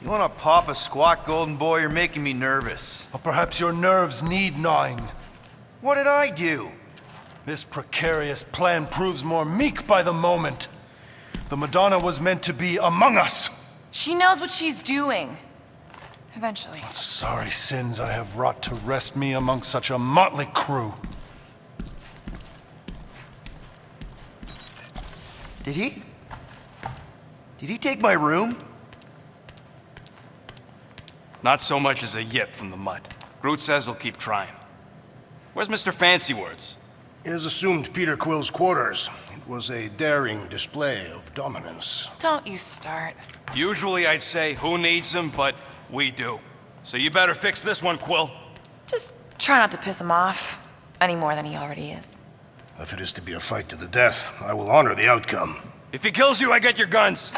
You wanna pop a squat, golden boy? You're making me nervous. Or perhaps your nerves need gnawing. What did I do? This precarious plan proves more meek by the moment. The Madonna was meant to be among us. She knows what she's doing. Eventually. Sorry sins I have wrought to wrest me among such a motley crew. Did he? Did he take my room? Not so much as a yip from the mud. Groot says he'll keep trying. Where's Mr. Fancy Words? It is assumed Peter Quill's quarters. It was a daring display of dominance. Don't you start. Usually I'd say, who needs him, but we do. So you better fix this one, Quill. Just try not to piss him off any more than he already is. If it is to be a fight to the death, I will honor the outcome. If he kills you, I get your guns.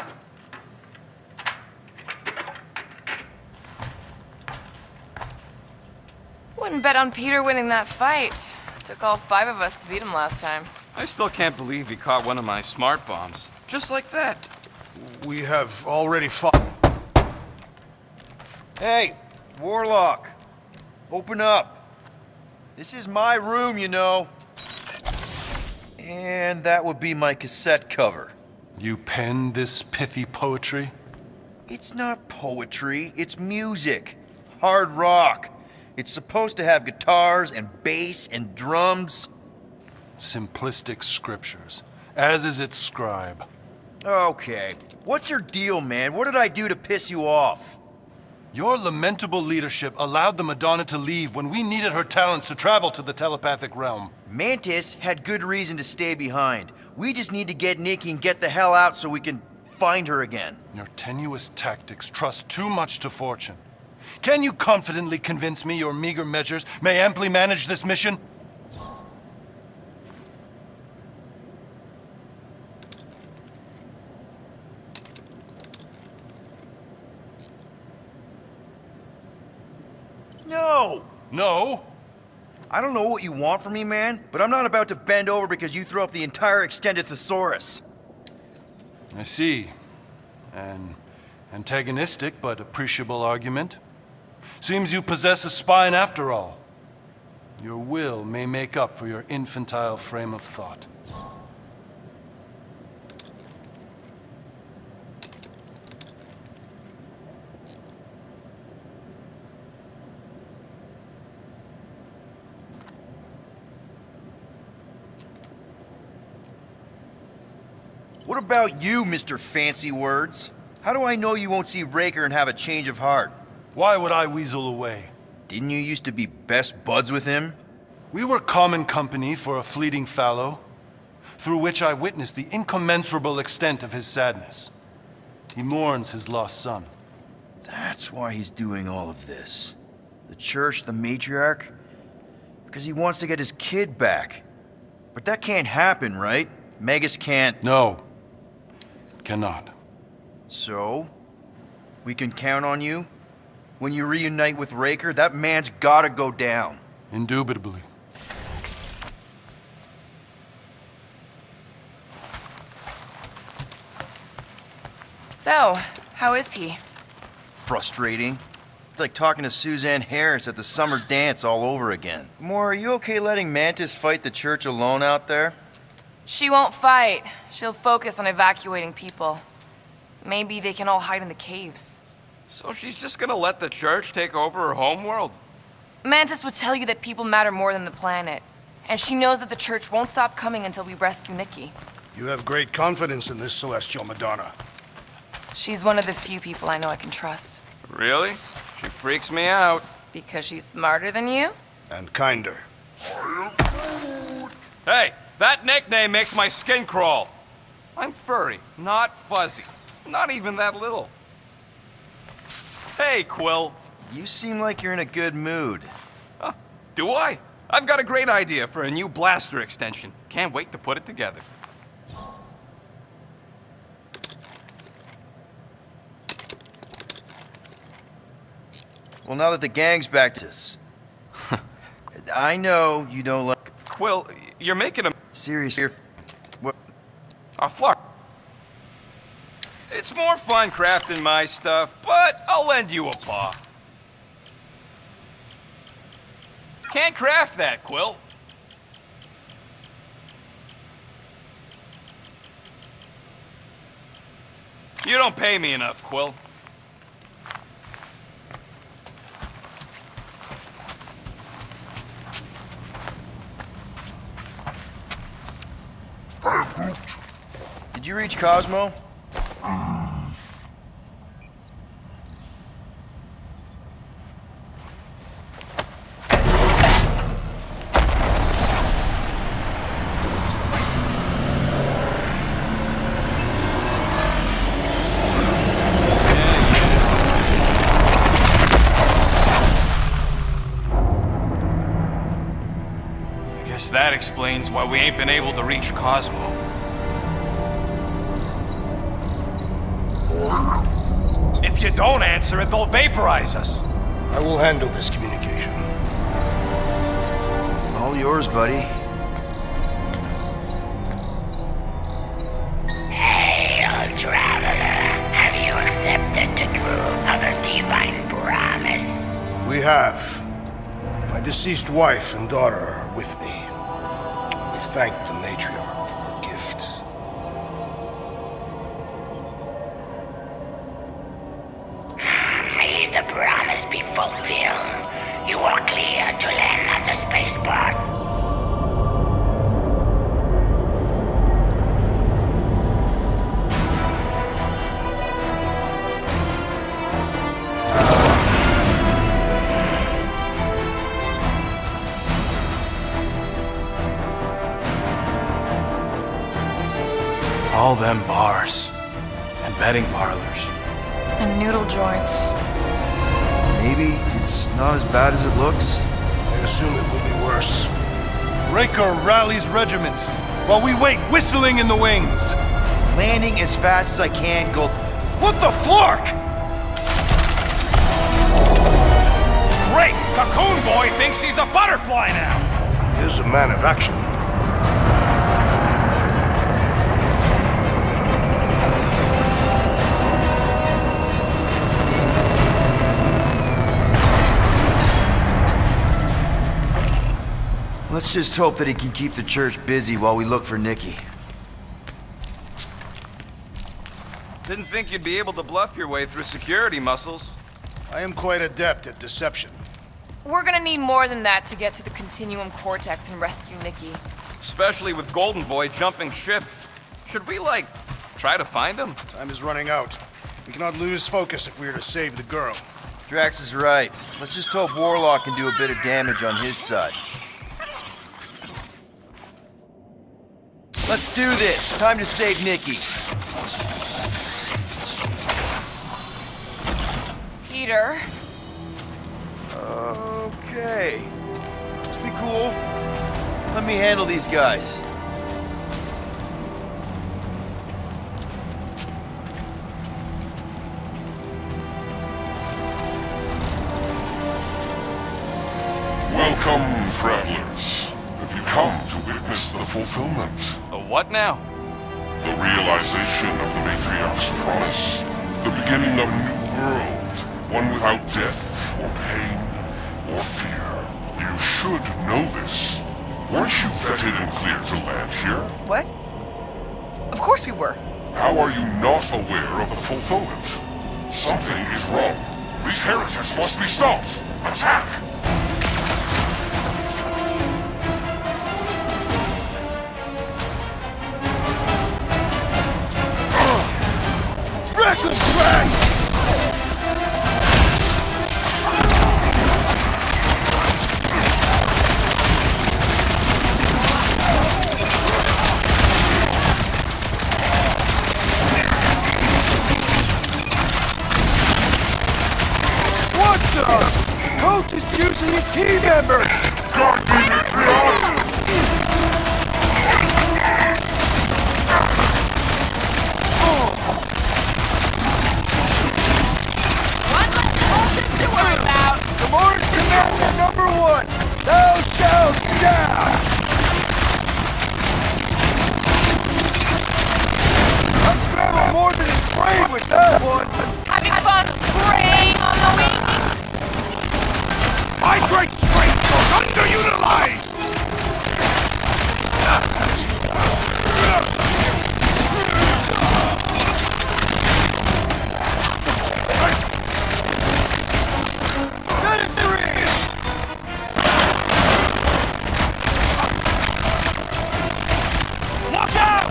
Wouldn't bet on Peter winning that fight. Took all 5 of us to beat him last time. I still can't believe he caught one of my smart bombs. Just like that. We have already fought. Hey, Warlock. Open up. This is my room, you know. And that would be my cassette cover. You penned this pithy poetry? It's not poetry, it's music. Hard rock. It's supposed to have guitars and bass and drums. Simplistic scriptures, as is its scribe. Okay, what's your deal, man? What did I do to piss you off? Your lamentable leadership allowed the Madonna to leave when we needed her talents to travel to the telepathic realm. Mantis had good reason to stay behind. We just need to get Nikki and get the hell out so we can find her again. Your tenuous tactics trust too much to fortune. Can you confidently convince me your meager measures may amply manage this mission? No! No? I don't know what you want from me, man, but I'm not about to bend over because you throw up the entire extended thesaurus. I see. An antagonistic but appreciable argument. Seems you possess a spine after all. Your will may make up for your infantile frame of thought. What about you, Mr. Fancy Words? How do I know you won't see Raker and have a change of heart? Why would I weasel away? Didn't you used to be best buds with him? We were common company for a fleeting fallow, through which I witnessed the incommensurable extent of his sadness. He mourns his lost son. That's why he's doing all of this. The church, the matriarch? Because he wants to get his kid back. But that can't happen, right? Magus can't... No, cannot. So? We can count on you? When you reunite with Raker, that man's gotta go down. Indubitably. So, how is he? Frustrating. It's like talking to Suzanne Harris at the summer dance all over again. Moore, are you okay letting Mantis fight the church alone out there? She won't fight. She'll focus on evacuating people. Maybe they can all hide in the caves. So she's just gonna let the church take over her homeworld? Mantis would tell you that people matter more than the planet. And she knows that the church won't stop coming until we rescue Nikki. You have great confidence in this celestial Madonna. She's one of the few people I know I can trust. Really? She freaks me out. Because she's smarter than you? And kinder. Hey, that nickname makes my skin crawl. I'm furry, not fuzzy. Not even that little. Hey, Quill. You seem like you're in a good mood. Huh, do I? I've got a great idea for a new blaster extension. Can't wait to put it together. Well, now that the gang's back to us. I know you don't like... Quill, you're making a... Seriously, what? A flar. It's It's more fun crafting my stuff, but I'll lend you a paw. Can't craft that, Quill. You don't pay me enough, Quill. Did you reach Cosmo? Guess that explains why we ain't been able to reach Cosmo. If you don't answer it, they'll vaporize us. I will handle this communication. All yours, buddy. Hail, traveler. Have you accepted the truth of a divine promise? We have. My deceased wife and daughter are with me. Thank the matriarch for her gift. May the promise be fulfilled. You are clear to land at the spaceport. All them bars and betting parlors. And noodle joints. Maybe it's not as bad as it looks. I assume it will be worse. Raker rallies regiments while we wait whistling in the wings. Landing as fast as I can, go. What the flark? Great! Cocoon Boy thinks he's a butterfly now! He is a man of action. Let's just hope that he can keep the church busy while we look for Nikki. Didn't think you'd be able to bluff your way through security muscles. I am quite adept at deception. We're gonna need more than that to get to the Continuum Cortex and rescue Nikki. Especially with Golden Boy jumping ship. Should we, try to find him? Time is running out. We cannot lose focus if we are to save the girl. Drax is right. Let's just hope Warlock can do a bit of damage on his side. Let's do this. Time to save Nikki. Peter. Okay. Just be cool. Let me handle these guys. Welcome, travelers. Have you come to witness the fulfillment? A what now? The realization of the Matriarch's promise? The beginning of a new world, one without death, or pain, or fear. You should know this. Weren't you vetted and cleared to land here? What? Of course we were. How are you not aware of the fulfillment? Something is wrong. These heretics must be stopped. Attack! What the? Coach is juicing his team members! God be Matriarch! One less cultist to worry about. From Orders Commander number 1, thou shalt stab! I scramble more than his brain with My great strength goes underutilized! Set it free! Look out!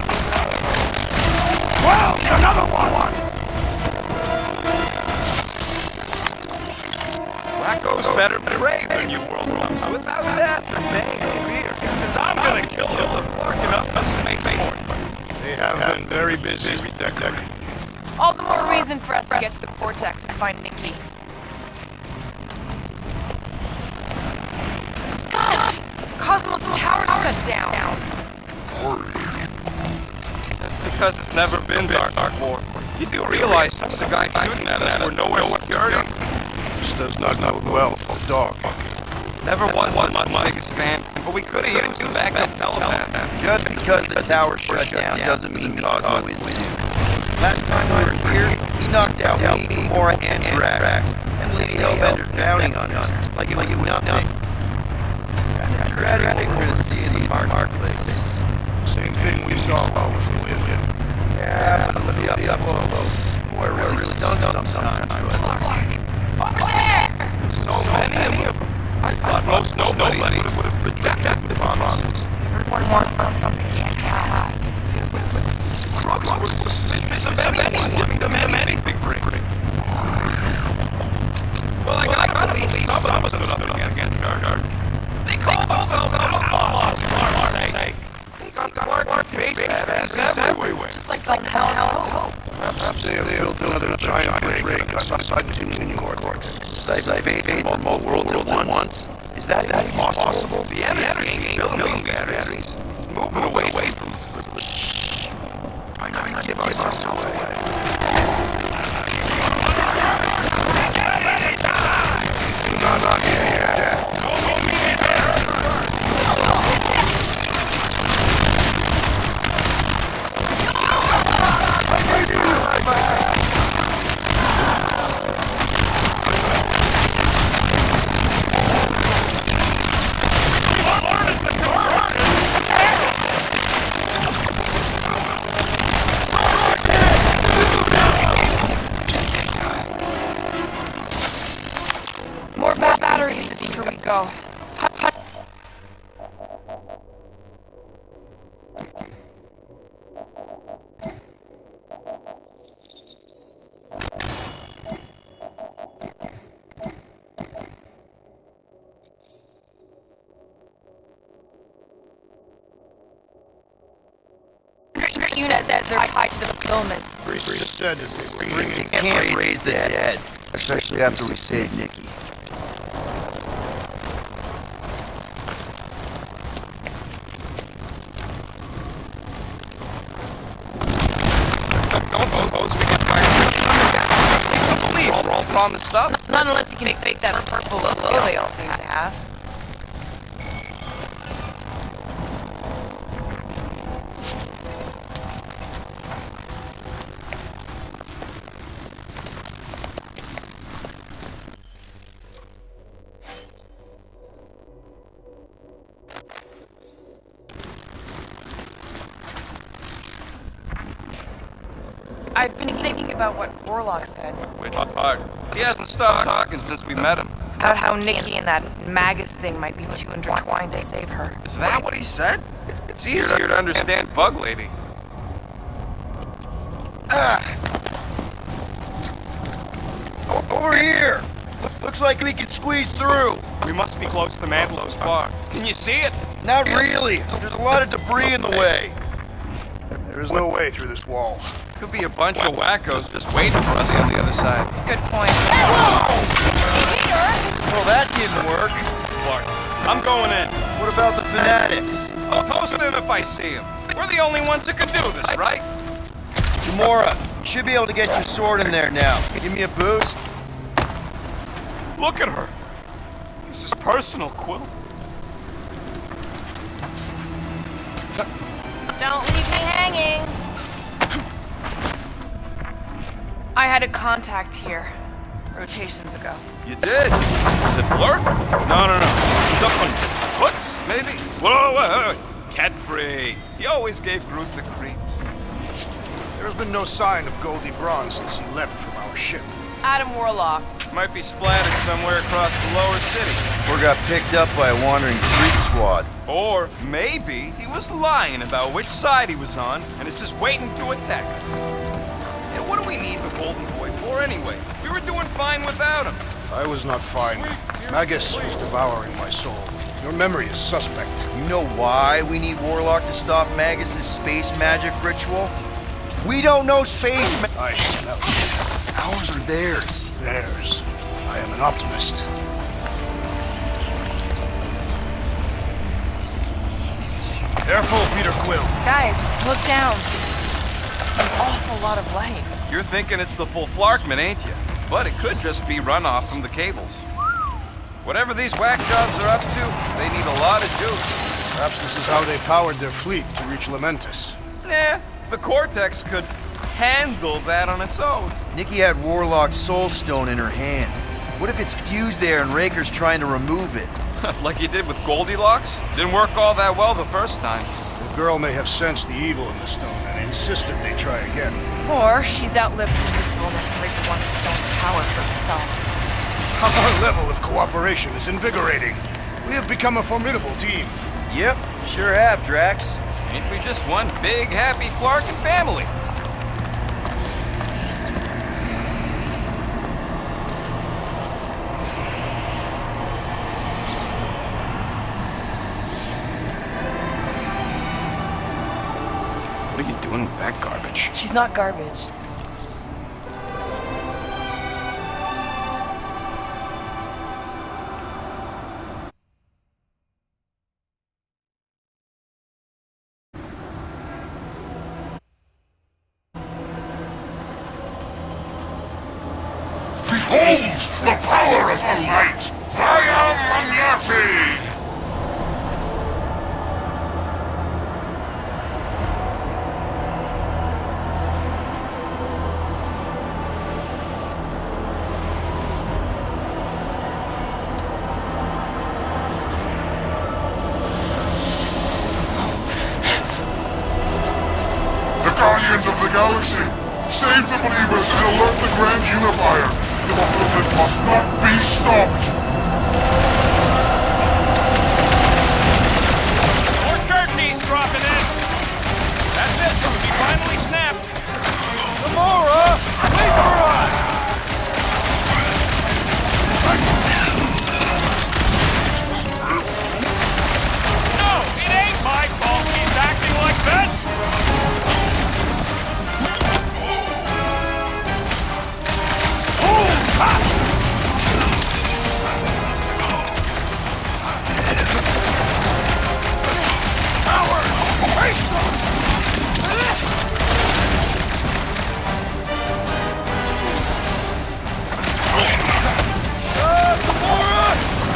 Well, another one! Wacko's better brave when you world comes without that remain fear. Because I'm gonna kill him for barking up a snake port. They have been very busy redecorating. All the more reason for us to get to the Cortex and find Nikki. Scott! Cosmos Tower's shut down. That's because it's never been dark before. You do realize some of the guys shooting at us were nowhere security. This does not bode well for the dog. Never was my biggest fan, but we could have used the backup telepath. Just because the tower shut down doesn't mean Cosmo is new. Last time we were here, he knocked out me, Gamora, and Drax, and Lady Hellbender's bounty on us, like it was nothing. Kinda dreading what we're gonna see in the marketplace. Same thing we saw with the wind. Yeah, but it'll be up close. Boy, really stunned sometimes. Over there! So many of them. I thought most nobody would have rejected the promises. Everyone wants something they can't have. Crooks were suspicious of anyone giving them anything free. Well, I gotta believe some of them stood up against her. They call themselves outlaws, aren't they? They got big badass everywhere. Just like someone else. Perhaps they have built another giant rig outside the Cortex. Sci-fi faith from all worlds at once. Is that possible? The enemy ain't building batteries. Moving away from them. I not give ourselves away. Not here. More batteries the deeper we go. Unit says they're tied to the fulfillment. Priest said that we were bringing You can't raise the dead, especially after we saved Nikki. Don't suppose we can try to believe we're all promised stuff. Not unless you can fake that purple logo they all seem to have. I've been thinking about what Warlock said. Which part? He hasn't stopped talking since we met him. About how Nikki and that Magus thing might be too intertwined to save her. Is that what he said? It's easier to understand Bug Lady. Over here! Looks like we can squeeze through. We must be close to Mandelow's bar. Can you see it? Not really. There's a lot of debris in the way. there is no way through this wall. Could be a bunch of wackos just waiting for us on the other side. Good point. Well, that didn't work. Clark, I'm going in. What about the fanatics? I'll toast him if I see him. We're the only ones that can do this, right? Gamora, you should be able to get your sword in there now. Give me a boost. Look at her. This is personal, Quill. Don't leave me hanging. I had a contact here, rotations ago. You did. Is it Blurf? No. What's maybe? Whoa. Cat-free. He always gave Groot the creeps. There's been no sign of Goldie Braun since he left from our ship. Adam Warlock. Might be splattered somewhere across the lower city. Or got picked up by a wandering creep squad. Or maybe he was lying about which side he was on and is just waiting to attack us. And what do we need the Golden Boy for anyways? We were doing fine without him. I was not fine. Magus was devouring my soul. Your memory is suspect. You know why we need Warlock to stop Magus's space magic ritual? We don't know space I smell it. Ours or theirs? Theirs. I am an optimist. Careful, Peter Quill. Guys, look down. It's an awful lot of light. You're thinking it's the full Flarkman, ain't you? But it could just be runoff from the cables. Whatever these whack jobs are up to, they need a lot of juice. Perhaps this is how they powered their fleet to reach Lamentus. Nah, the Cortex could handle that on its own. Nikki had Warlock's soul stone in her hand. What if it's fused there and Raker's trying to remove it? Like you did with Goldilocks? Didn't work all that well the first time. The girl may have sensed the evil in the stone and insisted they try again. Or she's outlived her usefulness and Raker wants the stone's power for himself. Our level of cooperation is invigorating. We have become a formidable team. Yep, sure have, Drax. Ain't we just one big, happy Flarkin family? What are you doing with that garbage? She's not garbage. Behold the power of the light! Via Magnati! The Guardians of the Galaxy! Save the believers and alert the Grand Unifier! The movement must not be stopped! More turkeys dropping in! That's it, we finally snapped! Gamora, wait for us! No, it ain't my fault he's acting like this!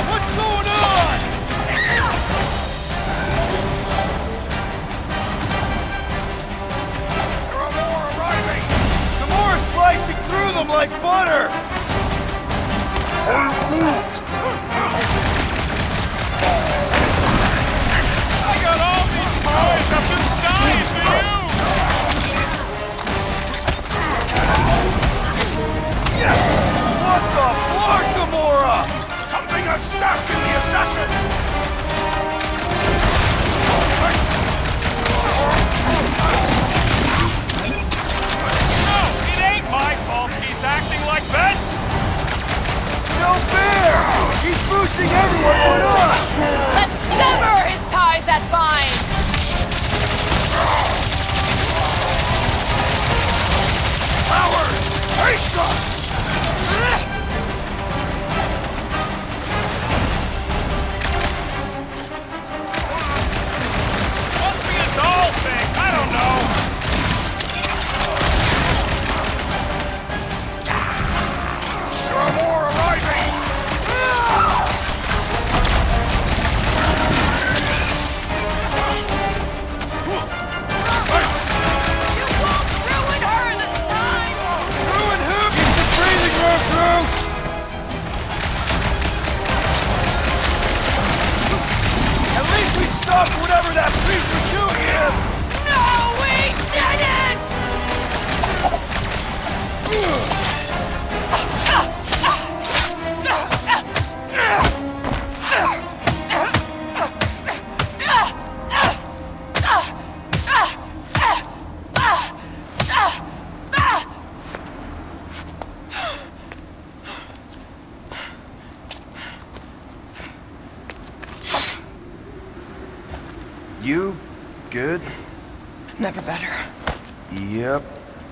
What's going on? There are more arriving! Gamora's slicing through them like butter! I got all these toys, I'm just dying for you! What the fuck, Gamora? Something has snapped in the assassin! No, it ain't my fault he's acting like this! No fair! He's boosting everyone but us! Let's sever his ties that bind! Powers! Face us! Must be a doll thing, I don't know! There are more arriving! You won't ruin her this time! Ruin who? It's a whatever that priest was doing here! No, we didn't! You good? Never better. Yep,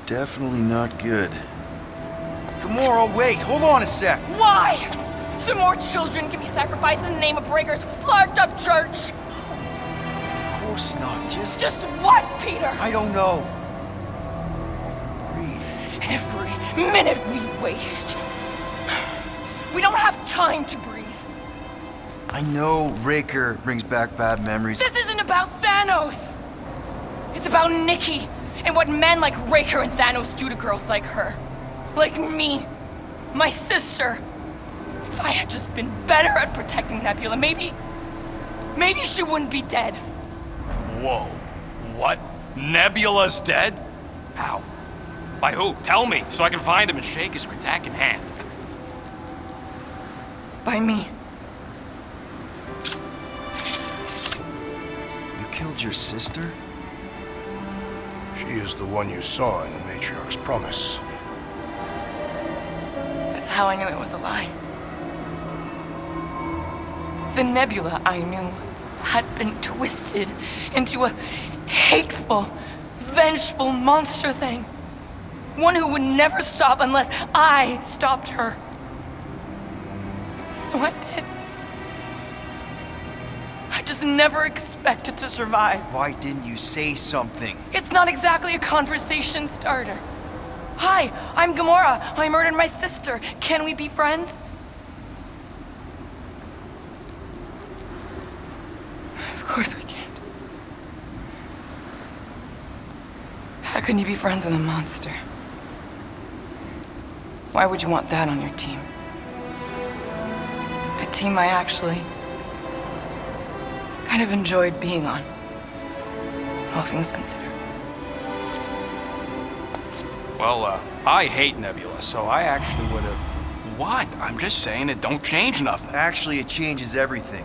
definitely not good. Gamora, wait, hold on a sec. Why? So more children can be sacrificed in the name of Raker's flagged up church? Of course not, Just what, Peter? I don't know. Breathe. Every minute we waste. We don't have time to breathe. I know Raker brings back bad memories. This isn't about Thanos. It's about Nikki and what men like Raker and Thanos do to girls like her. Like me. My sister. If I had just been better at protecting Nebula, maybe she wouldn't be dead. Whoa. What? Nebula's dead? How? By who? Tell me, so I can find him and shake his Kratak in hand. By me. You killed your sister? She is the one you saw in the Matriarch's promise. That's how I knew it was a lie. The Nebula I knew had been twisted into a hateful, vengeful monster thing. One who would never stop unless I stopped her. So I did. I just never expected to survive. Why didn't you say something? It's not exactly a conversation starter. Hi, I'm Gamora. I murdered my sister. Can we be friends? Of course we can't. How can you be friends with a monster? Why would you want that on your team? A team I actually kind of enjoyed being on. All things considered. Well, I hate Nebula, so I actually would have... What? I'm just saying it don't change nothing. Actually, it changes everything.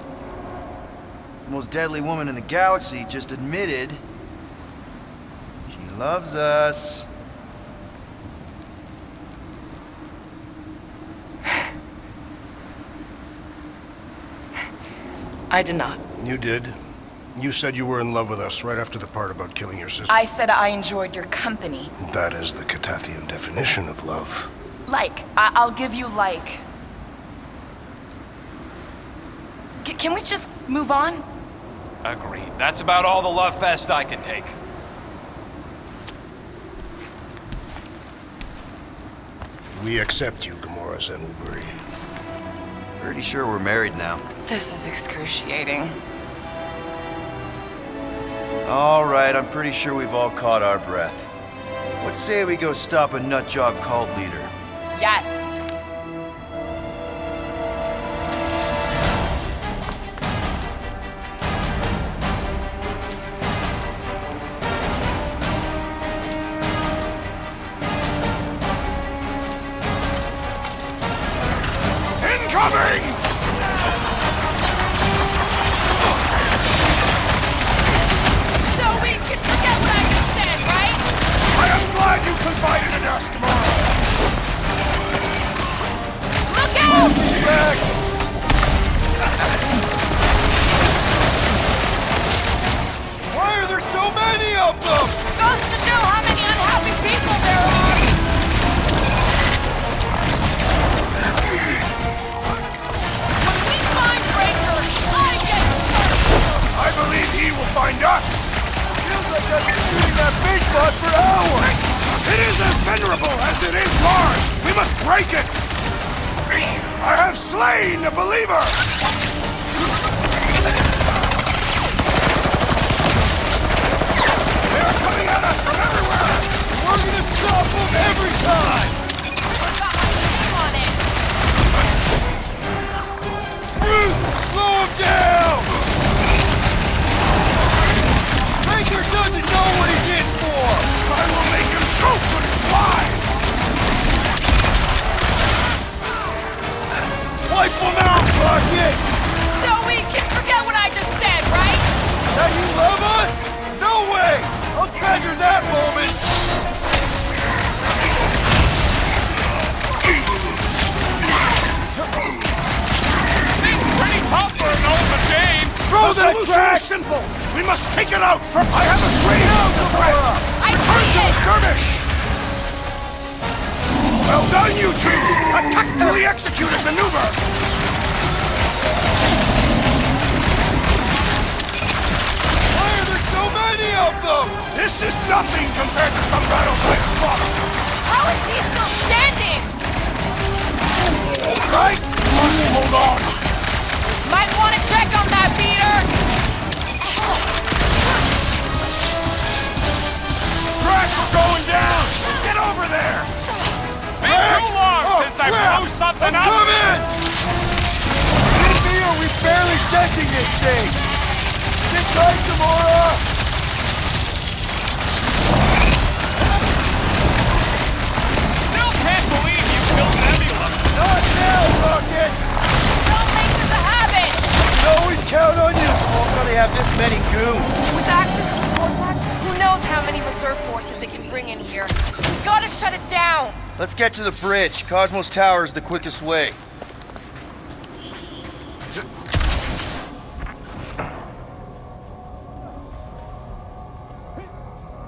The most deadly woman in the galaxy just admitted she loves us. I did not. You did. You said you were in love with us right after the part about killing your sister. I said I enjoyed your company. That is the Catathian definition of love. I'll give you like. Can we just move on? Agreed. That's about all the love fest I can take. We accept you, Gamora Zenwuburi. Pretty sure we're married now. This is excruciating. All right, I'm pretty sure we've all caught our breath. What say we go stop a nutjob cult leader? Yes. Incoming! So we can forget what I just said, right? I am glad you confided in us, Gamora! Look out! Drax! Why are there so many of them? Goes to show how many unhappy people there are. When we find Breaker, I get started. I believe he will find us! Feels like I've been shooting that big bug for hours. It is as venerable as it is large! We must break it! I have slain the believer! They are coming at us from everywhere! We're gonna stop them every time. I've got my name on it. Slow them down. Raker doesn't know what he's in for! I will make him choke on his lies! Wipe him out, Rocket! So we can forget what I just said, right? That you love us? No way! I'll treasure that moment! Seems pretty tough for an old game. Throw The that solution trash! is simple. We must take it out from. I have a strange threat. I see it! Skirmish. Well done, you two. A tactfully executed maneuver. Why are there so many of them? This is nothing compared to some battles I've fought. How is he still standing? All right, must hold on. Might want to check on that, Peter! Crash is going down. Get over there. Been too long since I blew something up. Come in! See me or we barely denting this thing? Sit tight, Gamora! Still can't believe you killed Nebula. Not now, Rocket! Don't make this a habit! We always count on you! Won't really have this many goons. With active contact, who knows how many reserve forces they can bring in here. We gotta shut it down! Let's get to the bridge. Cosmos Tower is the quickest way.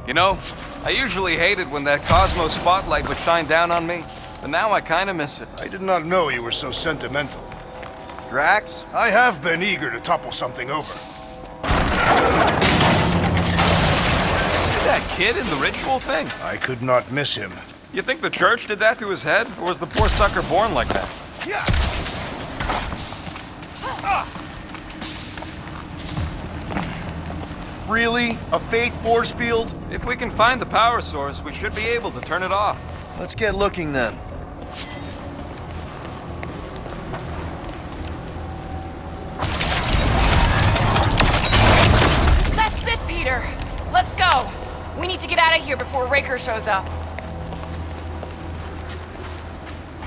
You know, I usually hated when that Cosmo spotlight would shine down on me, but now I kinda miss it. I did not know you were so sentimental. Drax? I have been eager to topple something over. You see that kid in the ritual thing? I could not miss him. You think the church did that to his head, or was the poor sucker born like that? Yeah. Really? A faith force field? If we can find the power source, we should be able to turn it off. Let's get looking then. That's it, Peter! Let's go! We need to get out of here before Raker shows up.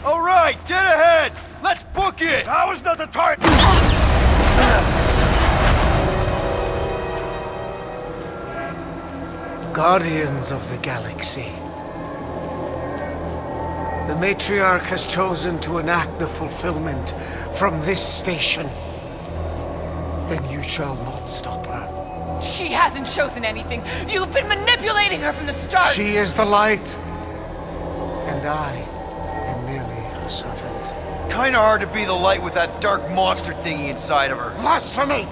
All right, dead ahead! Let's book it! Now is not the time. Guardians of the Galaxy. The Matriarch has chosen to enact the fulfillment from this station. Then you shall not stop her. She hasn't chosen anything. You've been manipulating her from the start. She is the light, and I am merely her servant. Kinda hard to be the light with that dark monster thingy inside of her. Blasphemy!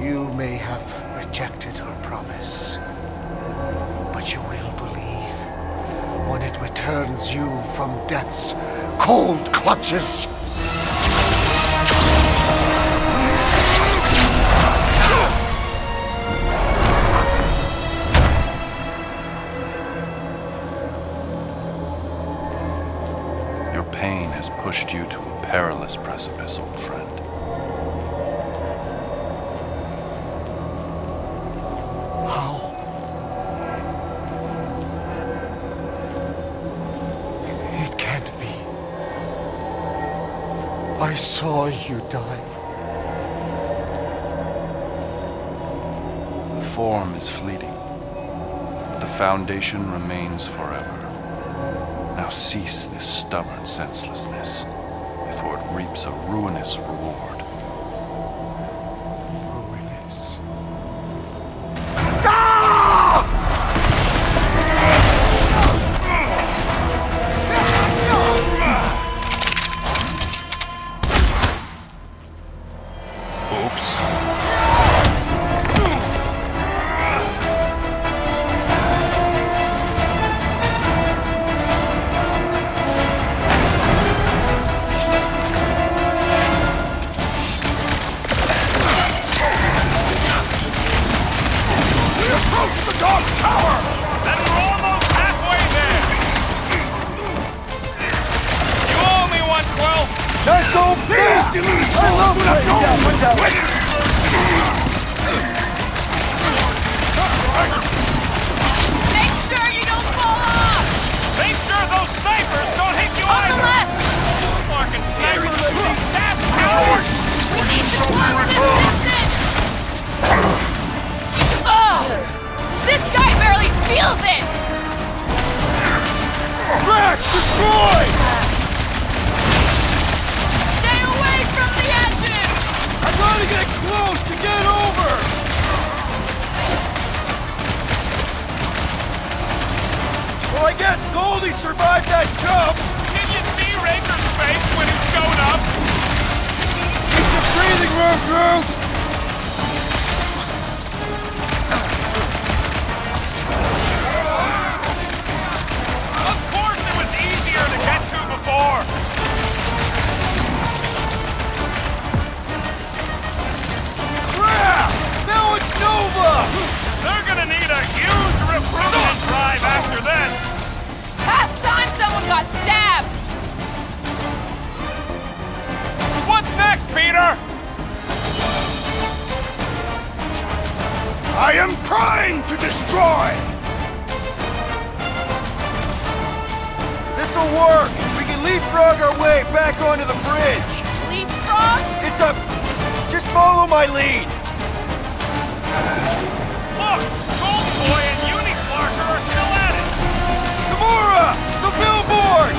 You may have rejected her promise, but you will believe when it returns you from death's cold clutches. Your pain has pushed you to a perilous precipice, old friend. How? It can't be. I saw you die. Form is fleeting, but the foundation remains forever. Now cease this stubborn senselessness before it reaps a ruinous reward. Ruinous. Oops. Then we're almost halfway there. You owe me 112. That's so bad! I love plays out. barely survived that jump! Did you see Raker's face when he showed up? It's a breathing room, Groot! Of course it was easier to get to before! Crap! Now it's Nova! They're gonna need a huge recruitment drive after this! Past time someone got stabbed! What's next, Peter? I am primed to destroy! This'll work! We can leapfrog our way back onto the bridge! Leapfrog? It's a... Just follow my lead! Look! Golden Boy and Unicorn are still at it! Gamora! The billboard!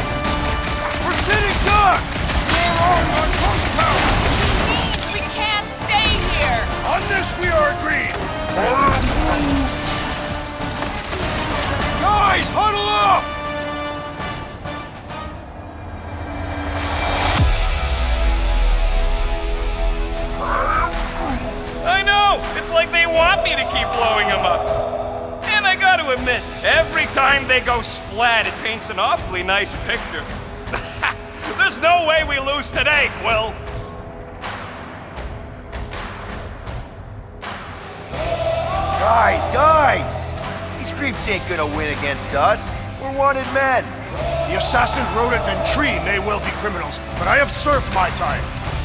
We're sitting ducks! We're on our house! Means we can't stay here! On this we are agreed! Guys, huddle up! I know! It's like they want me to keep blowing them up. And I gotta admit, every time they go splat, it paints an awfully nice picture. There's no way we lose today, Quill! Guys! These creeps ain't gonna win against us. We're wanted men. The assassin, rodent, and tree may well be criminals, but I have served my time.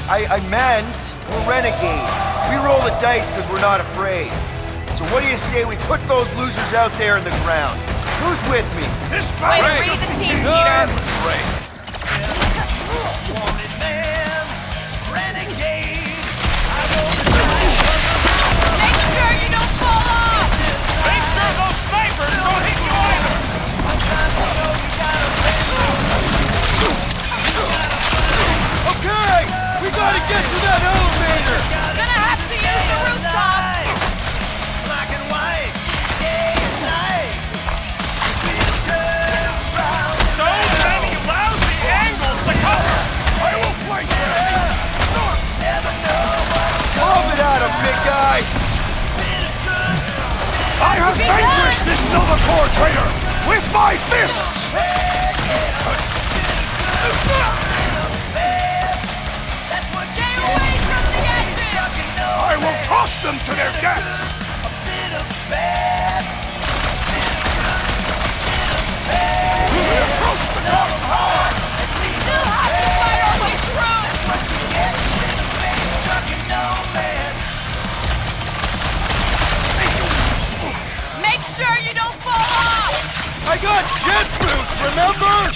I meant we're renegades. We roll the dice because we're not afraid. So what do you say we put those losers out there in the ground? Who's with me? This Way battle to read the team, Peter! Great. Wanted man, renegade. Make sure you don't fall off! Make sure those snipers don't hit you either! Okay, we gotta get to that elevator. Gonna have to use the rooftops! Black and white, day and night. So many lousy angles to cover! I will flank them! Lob it at him, big guy. I have be vanquished done. this Nova Corps traitor with my fists! Stay away from the edges! I will toss them to their deaths! We approach the God's tower! Still have to fight our way through! Make sure you don't fall off! I got jet boots, remember?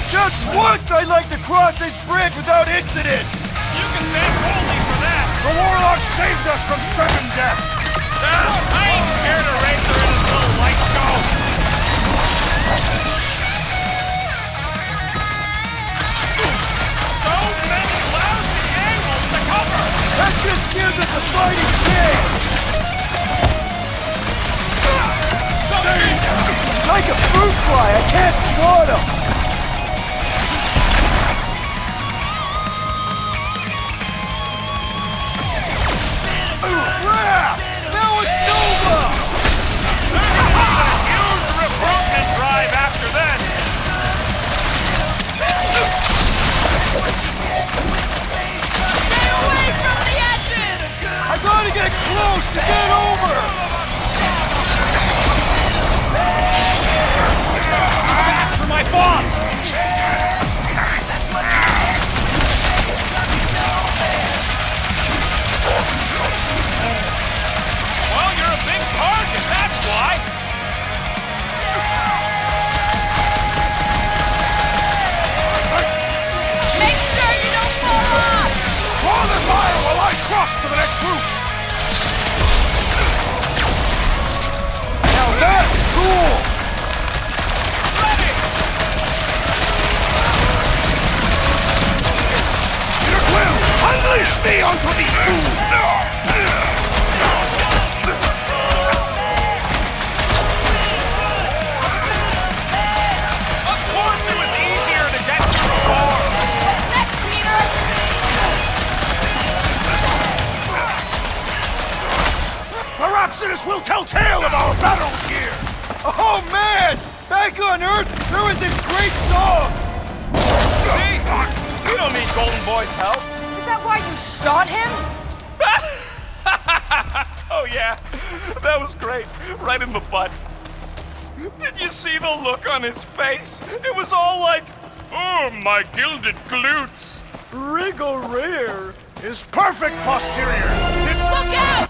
Just once I'd like to cross this bridge without incident. You can thank Holy for that! The warlock saved us from certain death! I ain't scared of Racer and his little light show! So many lousy angles to cover! That just gives us a fighting chance. It's like a fruit fly. I can't swat him. Crap! Now it's Nova! They're gonna need a huge recruitment drive after this! Stay away from the edges! I gotta get close to get over! Fast for my bombs! Well, you're a big target, that's why! Make sure you don't fall off! Draw the fire while I cross to the next roof! Now that's cool! Ready! Peter Quill, unleash me onto these fools! tell tale of our battles here! Oh man! Back on Earth, there was this great song! See? We don't need Golden Boy's help. Is that why you shot him? Oh yeah, that was great. Right in the butt. Did you see the look on his face? It was all like, oh, my gilded glutes. Wriggle rear. His perfect posterior! Look out!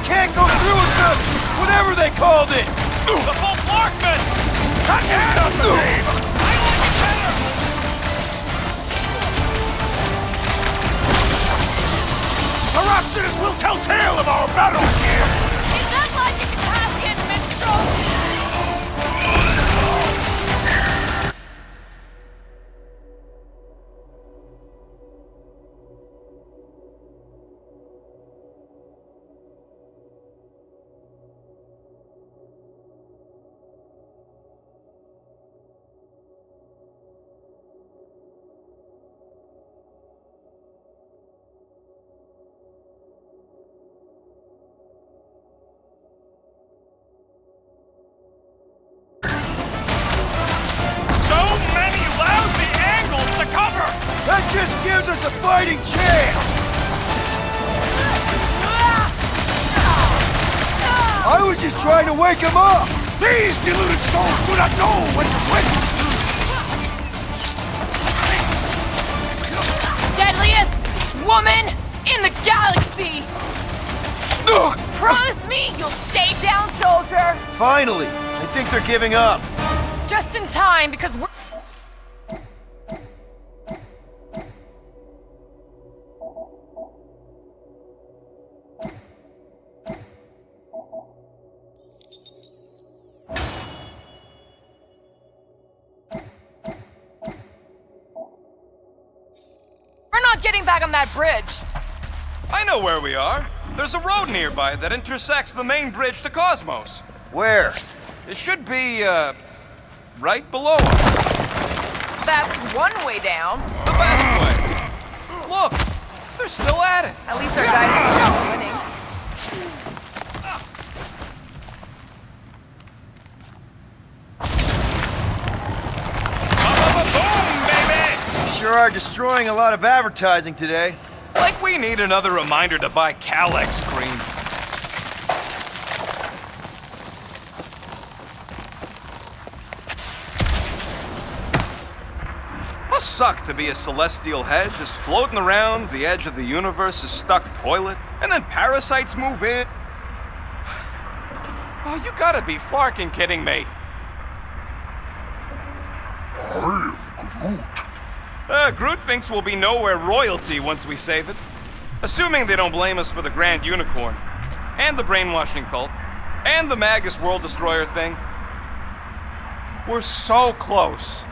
can't go through with the... whatever they called it! The full Flarkman! That is not the name! I like it better! Perhaps this will tell tale of our battles here! Is that like a Cassian minstrel? That just gives us a fighting chance! I was just trying to wake him up! These deluded souls do not know when to quit! Deadliest woman in the galaxy! Promise me you'll stay down, soldier! Finally! I think they're giving up. Just in time, because we're... not getting back on that bridge. I know where we are. There's a road nearby that intersects the main bridge to Cosmos. Where? It should be, right below us. That's one way down. The best way. Look, they're still at it. At least our guys are winning. Boom, baby! You sure are destroying a lot of advertising today. Like we need another reminder to buy Calex cream. Must suck to be a celestial head just floating around the edge of the universe's stuck toilet, and then parasites move in. Oh, you gotta be flarking kidding me. I am Groot. Groot thinks we'll be Knowhere royalty once we save it. Assuming they don't blame us for the Grand Unicorn, and the brainwashing cult, and the Magus World Destroyer thing. We're so close.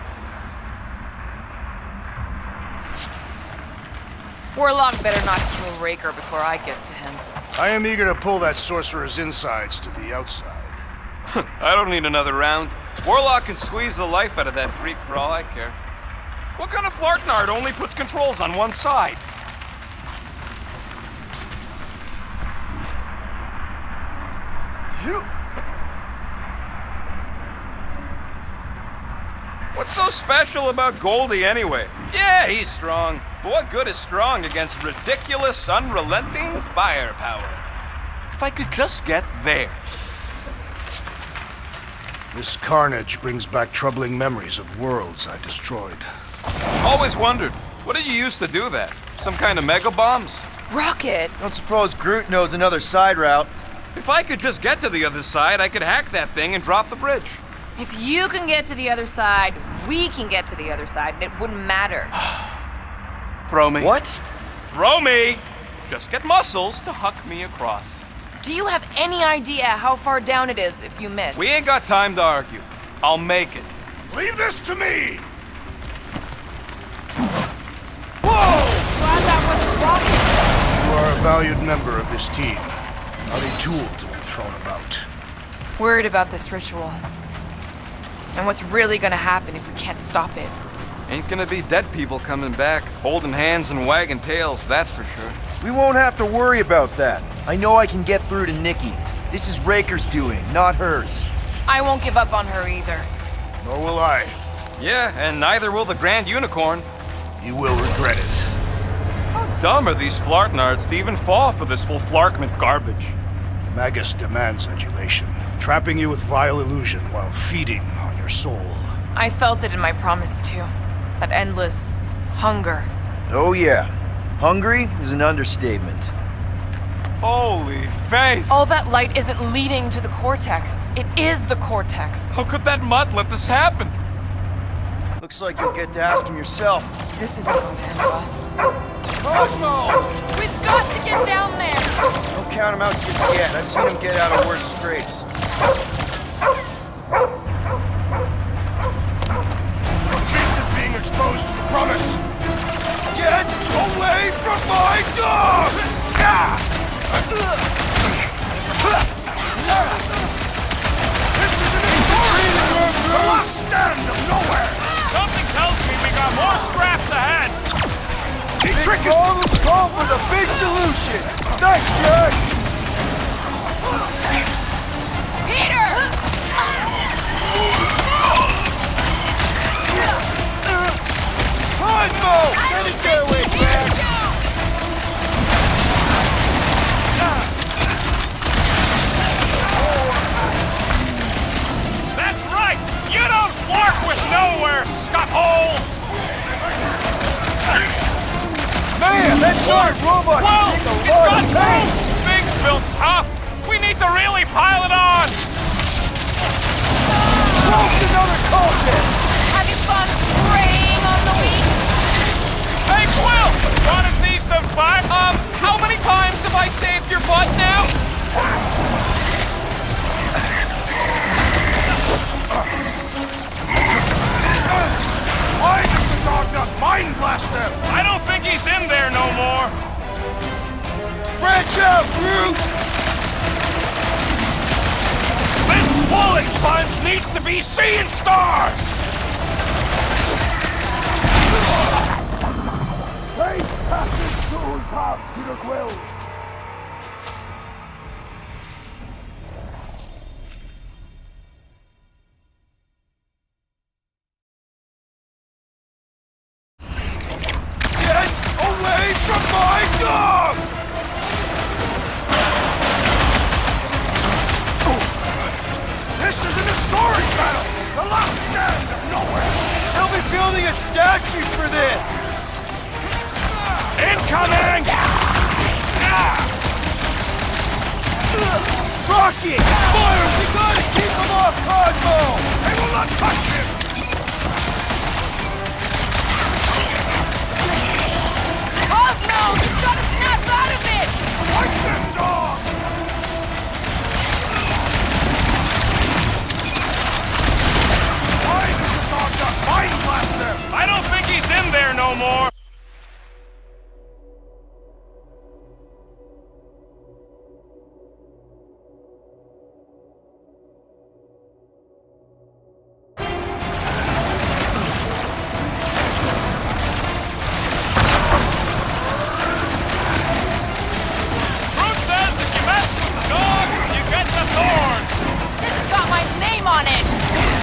Warlock better not kill Raker before I get to him. I am eager to pull that sorcerer's insides to the outside. I don't need another round. Warlock can squeeze the life out of that freak for all I care. What kind of Flartnard only puts controls on one side? What's so special about Goldie anyway? Yeah, he's strong, but what good is strong against ridiculous, unrelenting firepower? If I could just get there. This carnage brings back troubling memories of worlds I destroyed. Always wondered, what did you use to do that? Some kind of mega bombs? Rocket! Don't suppose Groot knows another side route. If I could just get to the other side, I could hack that thing and drop the bridge. If you can get to the other side, we can get to the other side, and it wouldn't matter. Throw me. What? Throw me! Just get muscles to huck me across. Do you have any idea how far down it is if you miss? We ain't got time to argue. I'll make it. Leave this to me! Glad that wasn't rocket. You are a valued member of this team, not a tool to be thrown about. Worried about this ritual. And what's really gonna happen if we can't stop it? Ain't gonna be dead people coming back, holding hands and wagging tails, that's for sure. We won't have to worry about that. I know I can get through to Nikki. This is Raker's doing, not hers. I won't give up on her either. Nor will I. Yeah, and neither will the Grand Unicorn. You will regret it. How dumb are these Flartnards to even fall for this full Flarkment garbage? Magus demands adulation, trapping you with vile illusion while feeding on your soul. I felt it in my promise too. That endless hunger. Oh yeah. Hungry is an understatement. Holy faith! All that light isn't leading to the cortex. It is the cortex. How could that mud let this happen? Looks like you'll get to ask him yourself. This isn't good, Angela. Cosmo! We've got to get down there! Don't count him out just yet. I've seen him get out of worse scrapes. Beast is being exposed to the promise. Get away from my dog! This is an historic battle! The last stand of Knowhere! Something tells me we got more scraps ahead! The trick is... Problems call for the big solutions! Thanks, Jax! Peter! Cosmo! Send it their way, Jax! That's right! You don't flark with Knowhere, scuttholes! Man, that giant robot Whoa! can take a It's lot got of pain! room! Thing's built tough! We need to really pile it on! Broke another cultist! Having fun preying on the weak? Hey, Quill! Wanna see some fun? How many times have I saved your butt now? Why does the dog not mind blast them? I don't think he's in there no more. Branch out, Groot! This bullet sponge needs to be seeing stars! Get away from my dog! This is an historic battle! The last stand of Knowhere! They'll be building a statue for this! Incoming! Rocket! Fire! We gotta keep him off Cosmo! They will not touch him! Cosmo! You've got to snap out of it! Fight them, dog! Why does the dog not mind blast them? I don't think he's in there no more. Fruit says if you mess with the dog, you get the thorns. This has got my name on it!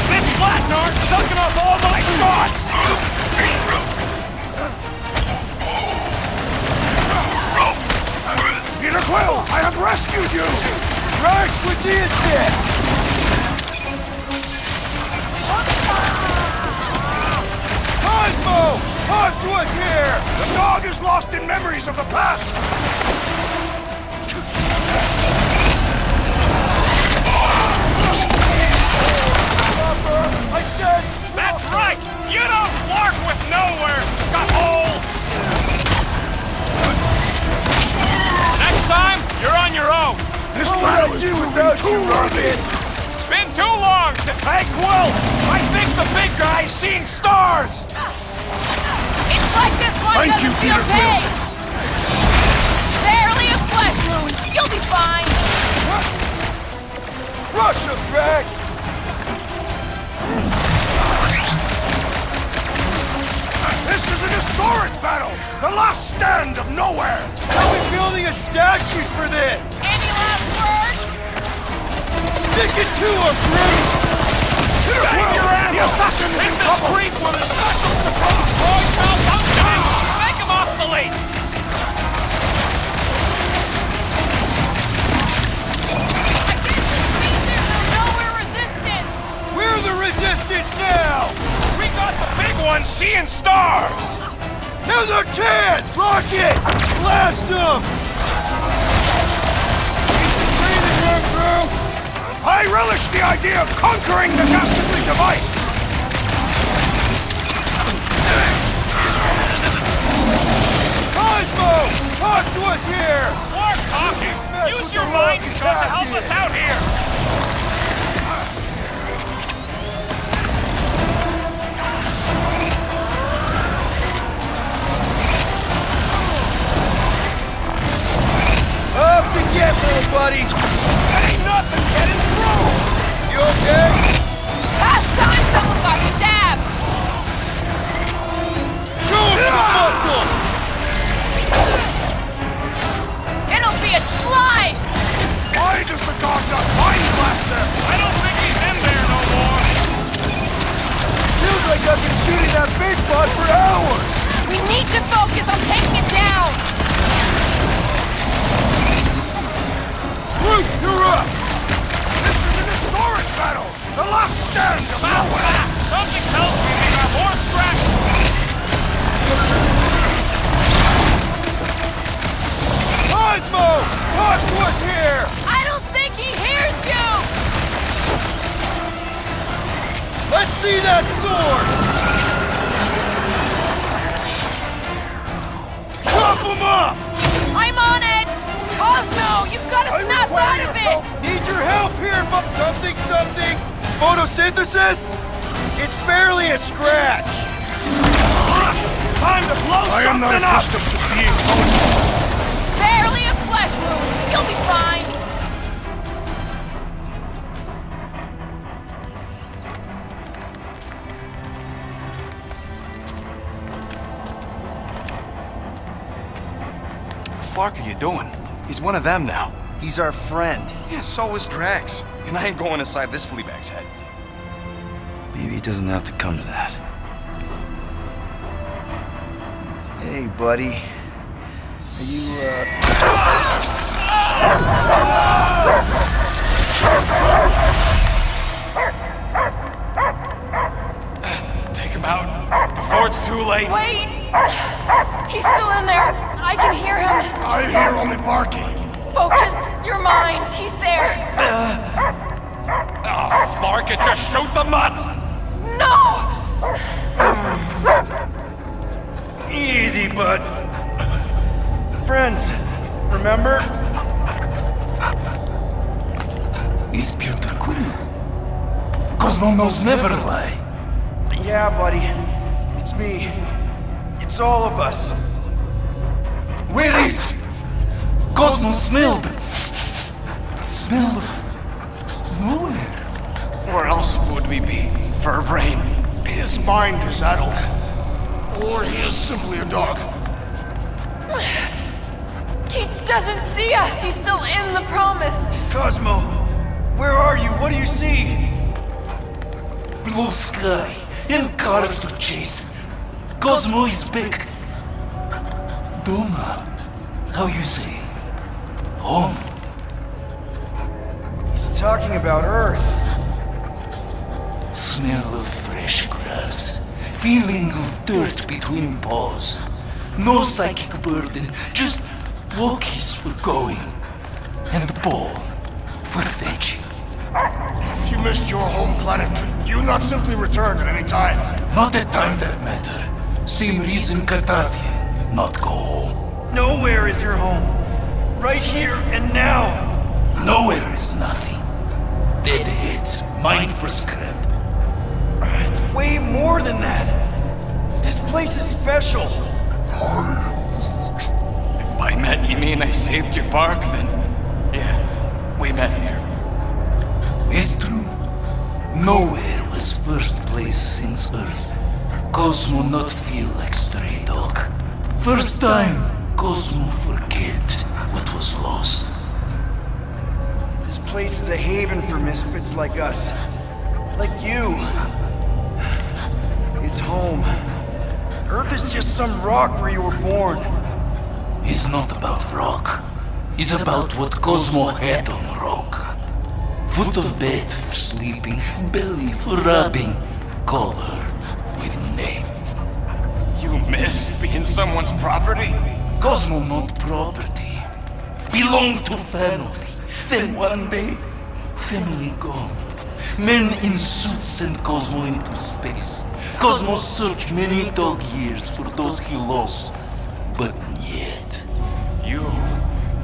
This flatnard's sucking up all my shots! Peter Quill, I have rescued you! Drax with the assist! Cosmo! Talk to us here! The dog is lost in memories of the past! I said... That's right! You don't flark with Knowhere, scuttholes! Next time, you're on your own. This What battle would I is do proving without too you, worthy! Rocket? Been too long since... Hey, Quill! I think the big guy's seeing stars! It's like this one Thank you, doesn't feel Peter Quill. pain! Barely a flesh wound. You'll be fine. Rush him, Drax! This is an historic battle! The last stand of Knowhere! I'll be building a statue for this! Any last words? Stick it to him, Groot! Peter Save Quill, your ammo! the assassin is Hit in this trouble! creep with a special surprise droid malfunctioning! Make him obsolete! We're the Resistance now! We got the big one seeing stars! Now's our chance! Rocket! Blast him! relish the idea of conquering the dastardly device! Cosmo! Talk to us here! More talking! Use your mind shot to help us out here! Up to get, little buddy! That ain't nothing getting through! You okay? Last time someone got stabbed! Show him some muscle! It'll be a slice! Why does the dog not mind blaster? I don't think he's in there no more! Feels like I've been shooting that big bud for hours! We need to focus on taking it down! Groot, you're up! This is an historic battle! The last stand of Knowhere! Something tells me we got more scraps! Cosmo! Talk to us here! I don't think he hears you! Let's see that sword! Chop him up! I'm on it! Cosmo, you've got to snap out of it! Need your help here, but something! Photosynthesis? It's barely a scratch! Time to blow I am not something up! accustomed to being vulnerable. Barely a flesh wound. You'll be fine. What the fuck are you doing? He's one of them now. He's our friend. Yeah, so is Drax. And I ain't going inside this fleabag's head. Maybe it doesn't have to come to that. Hey, buddy. Are you, Take him out before it's too late. Wait! He's still in there. I can hear him. I hear only barking. Focus your mind. He's there. Oh, fuck it, just shoot the mutt! No! easy, bud. Friends, remember? Disputer Quill. Cosmo knows never lie. Yeah, buddy. It's me. It's all of us. Where is Cosmo smelled? Smell of nowhere. Where else would we be? Furbrain. His mind is addled. Or he is simply a dog. He doesn't see us. He's still in the promise. Cosmo, where are you? What do you see? Blue sky and cars to chase. Cosmo is back. Doma. How you say? Home. He's talking about Earth. Smell of fresh grass. Feeling of dirt between paws. No psychic burden, just walkies for going. And the ball for fetching. If you missed your home planet, could you not simply return at any time? Not a time that matter. Same reason Cardathian not go home. Nowhere is your home. Right here and now. Nowhere is nothing. Dead heads, mind for scrap. It's way more than that. This place is special. If by met you mean I saved your bark, then yeah, we met here. It's true. Nowhere was first place since Earth. Cosmo not feel like stray dog. First time, Cosmo forget what was lost. This place is a haven for misfits like us. Like you. It's home. Earth is just some rock where you were born. It's not about rock. It's about what Cosmo had on rock. Foot of bed for sleeping, belly for rubbing. Call her with name. You miss being someone's property? Cosmo not property. Belong to family. Then one day, family gone. Men in suits sent Cosmo into space. Cosmo searched many dog years for those he lost, but yet. You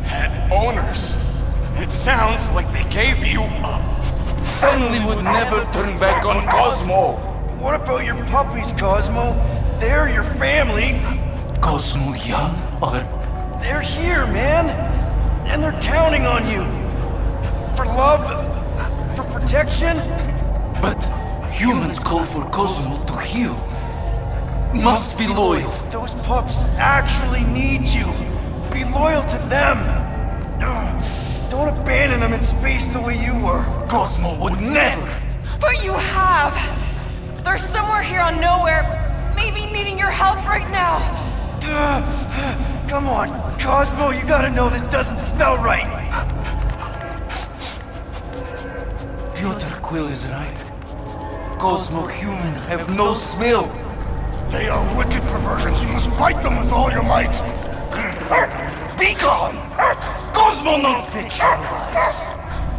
had owners. It sounds like they gave you up. Family would never turn back on Cosmo. What about your puppies, Cosmo? They're your family. Cosmo young or They're here, man. And they're counting on you. For love, for protection. but humans call for Cosmo to heal. Must be loyal. Those pups actually need you. Be loyal to them. Don't abandon them in space the way you were. Cosmo would never. But you have! They're somewhere here on Knowhere, maybe needing your help right now. Come on, Cosmo, you gotta know this doesn't smell right. Piotr Quill is right. Cosmo human have no smell. They are wicked perversions. You must bite them with all your might. Be gone! Cosmo not fit your lies.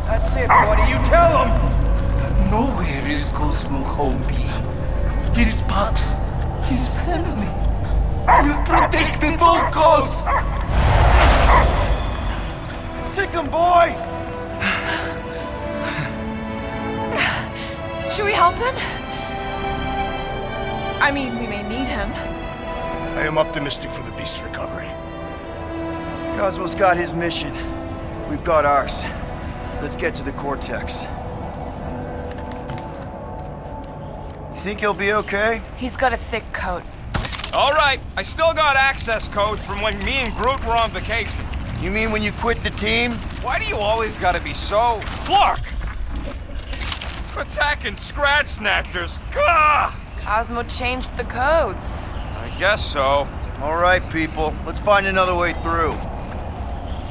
That's it, buddy, you tell them. Nowhere is Cosmo home being. His pups, his family. Will protect at all costs. Sick 'em, boy! Should we help him? I mean, we may need him. I am optimistic for the beast's recovery. Cosmo's got his mission. We've got ours. Let's get to the Cortex. You think he'll be okay? He's got a thick coat. All right, I still got access codes from when me and Groot were on vacation. You mean when you quit the team? Why do you always gotta be so... Flark! Attacking Scratch Snatchers. Gah! Cosmo changed the codes. I guess so. All right, people. Let's find another way through.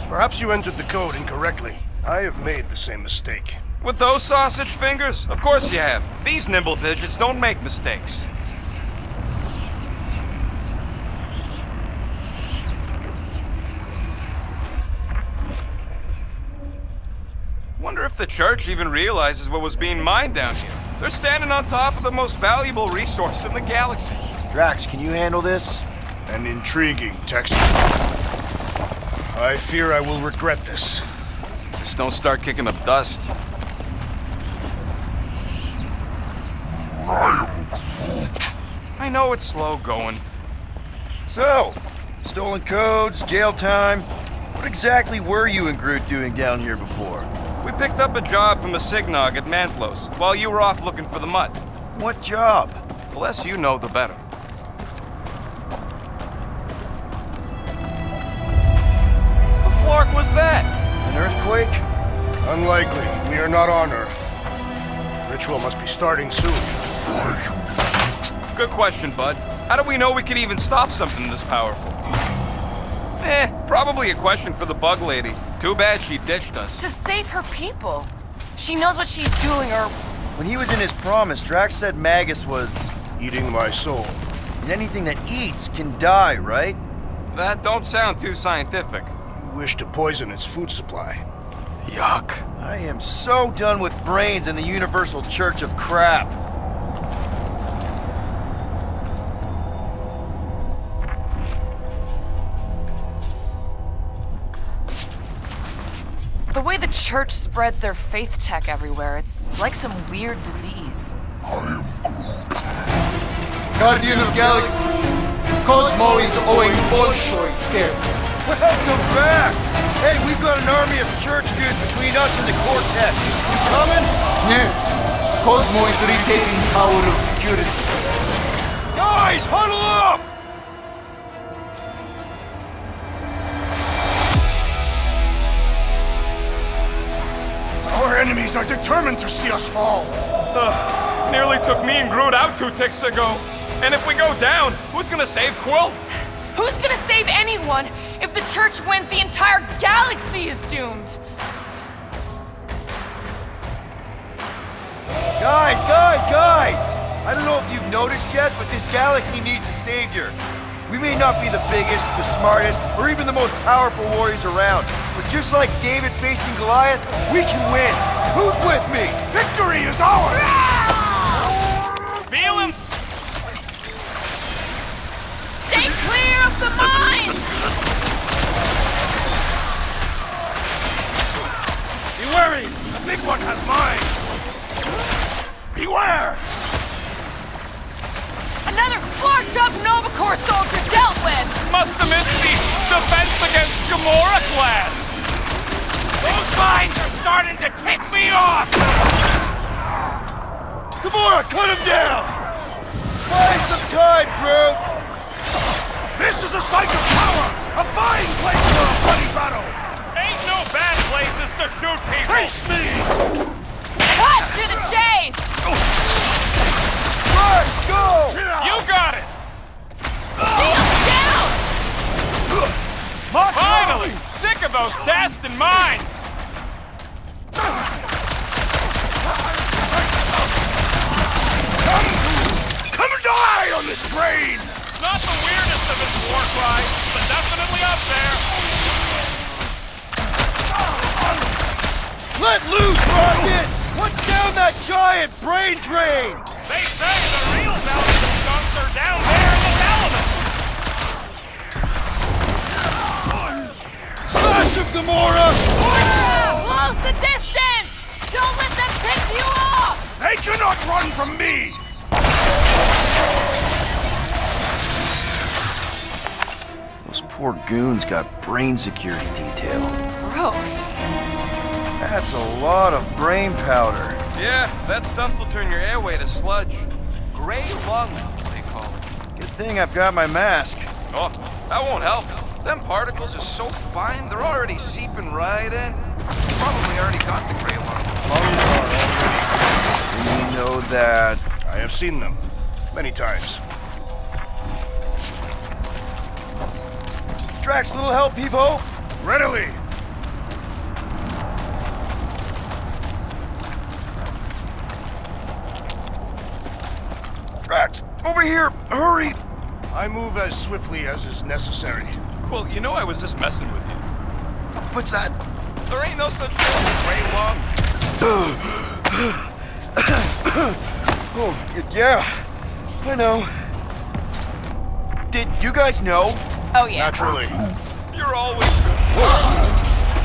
Perhaps you entered the code incorrectly. I have made the same mistake. With those sausage fingers? Of course you have. These nimble digits don't make mistakes. Wonder if the church even realizes what was being mined down here. They're standing on top of the most valuable resource in the galaxy. Drax, can you handle this? An intriguing texture. I fear I will regret this. Just don't start kicking up dust. I know it's slow going. So, stolen codes, jail time. What exactly were you and Groot doing down here before? We picked up a job from a Signog at Mantlos while you were off looking for the mud. What job? The less you know, the better. The flark was that? An earthquake? Unlikely. We are not on Earth. Ritual must be starting soon. Good question, bud. How do we know we could even stop something this powerful? Probably a question for the bug lady. Too bad she ditched us. To save her people. She knows what she's doing, or... When he was in his promise, Drax said Magus was... Eating my soul. And anything that eats can die, right? That don't sound too scientific. You wish to poison its food supply. Yuck. I am so done with brains and the Universal Church of Crap. The way the church spreads their faith tech everywhere, it's like some weird disease. Guardian of Galaxy, Cosmo is owing Bolshoi debt. Welcome back! Hey, we've got an army of church goods between us and the Cortex. You coming? No, Cosmo is retaking power of security. Guys, huddle up! Our enemies are determined to see us fall. Nearly took me and Groot out 2 ticks ago. And if we go down, who's gonna save Quill? Who's gonna save anyone? If the church wins, the entire galaxy is doomed. Guys! I don't know if you've noticed yet, but this galaxy needs a savior. We may not be the biggest, the smartest, or even the most powerful warriors around, but just like David facing Goliath, we can win. Who's with me? Victory is ours! Feel him? Stay clear of the mines! Be wary! The big one has mine! Beware! Another flarked up Nova Corps soldier dealt with! Must have missed the defense against Gamora class. Those mines are starting to tick me off! Gamora, cut him down! Buy some time, Groot! This is a site of power! A fine place for a bloody battle! Ain't no bad places to shoot people. Face me! Cut to the chase! Let's go! You got it. Shields down! Finally! Sick of those Dastan mines! Come and die on this brain! Not the weirdest of his war cries, but definitely up there. Let loose, Rocket! What's down that giant brain drain? They say the real valuable chunks are down there in the Thalamus. Slash him, Gamora! Close the distance! Don't let them pick you off! They cannot run from me! Those poor goons got brain security detail. Gross. That's a lot of brain powder. Yeah, that stuff will turn your airway to sludge. Gray lung, they call it. Good thing I've got my mask. Oh, that won't help. Them particles are so fine, they're already seeping right in. You probably already got the gray lung. Lungs are already... We know that... I have seen them. Many times. Drax, little help, Evo? Readily! Drax, over here! Hurry! I move as swiftly as is necessary. Well, you know I was just messing with you. What's that? There ain't no such thing as gray lung. Oh, yeah. I know. Did you guys know? Oh yeah. Naturally. You're always good.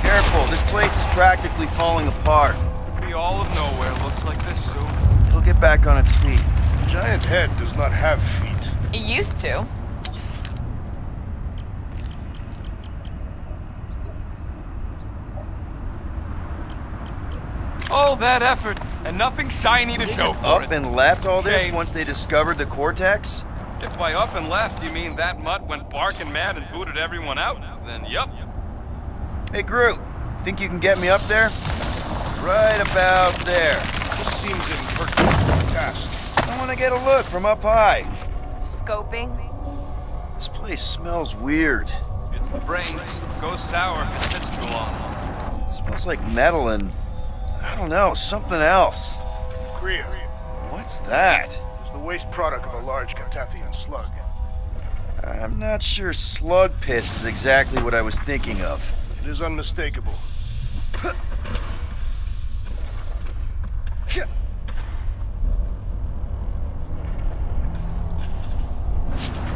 Careful, this place is practically falling apart. Be all of Knowhere looks like this soon. It'll get back on its feet. Giant head does not have feet. It used to. All that effort, and nothing shiny to They show just for up it. and left all this Shame. once they discovered the Cortex? If by up and left you mean that mutt went barking mad and booted everyone out, then yup. Hey, Groot, think you can get me up there? Right about there. This seems impertinent to the task. I want to get a look from up high. Scoping. This place smells weird. It's the brains. Goes sour if it sits too long. Smells like metal and, I don't know, something else. Kriya What's that? is the waste product of a large Catathian slug. I'm not sure slug piss is exactly what I was thinking of. It is unmistakable.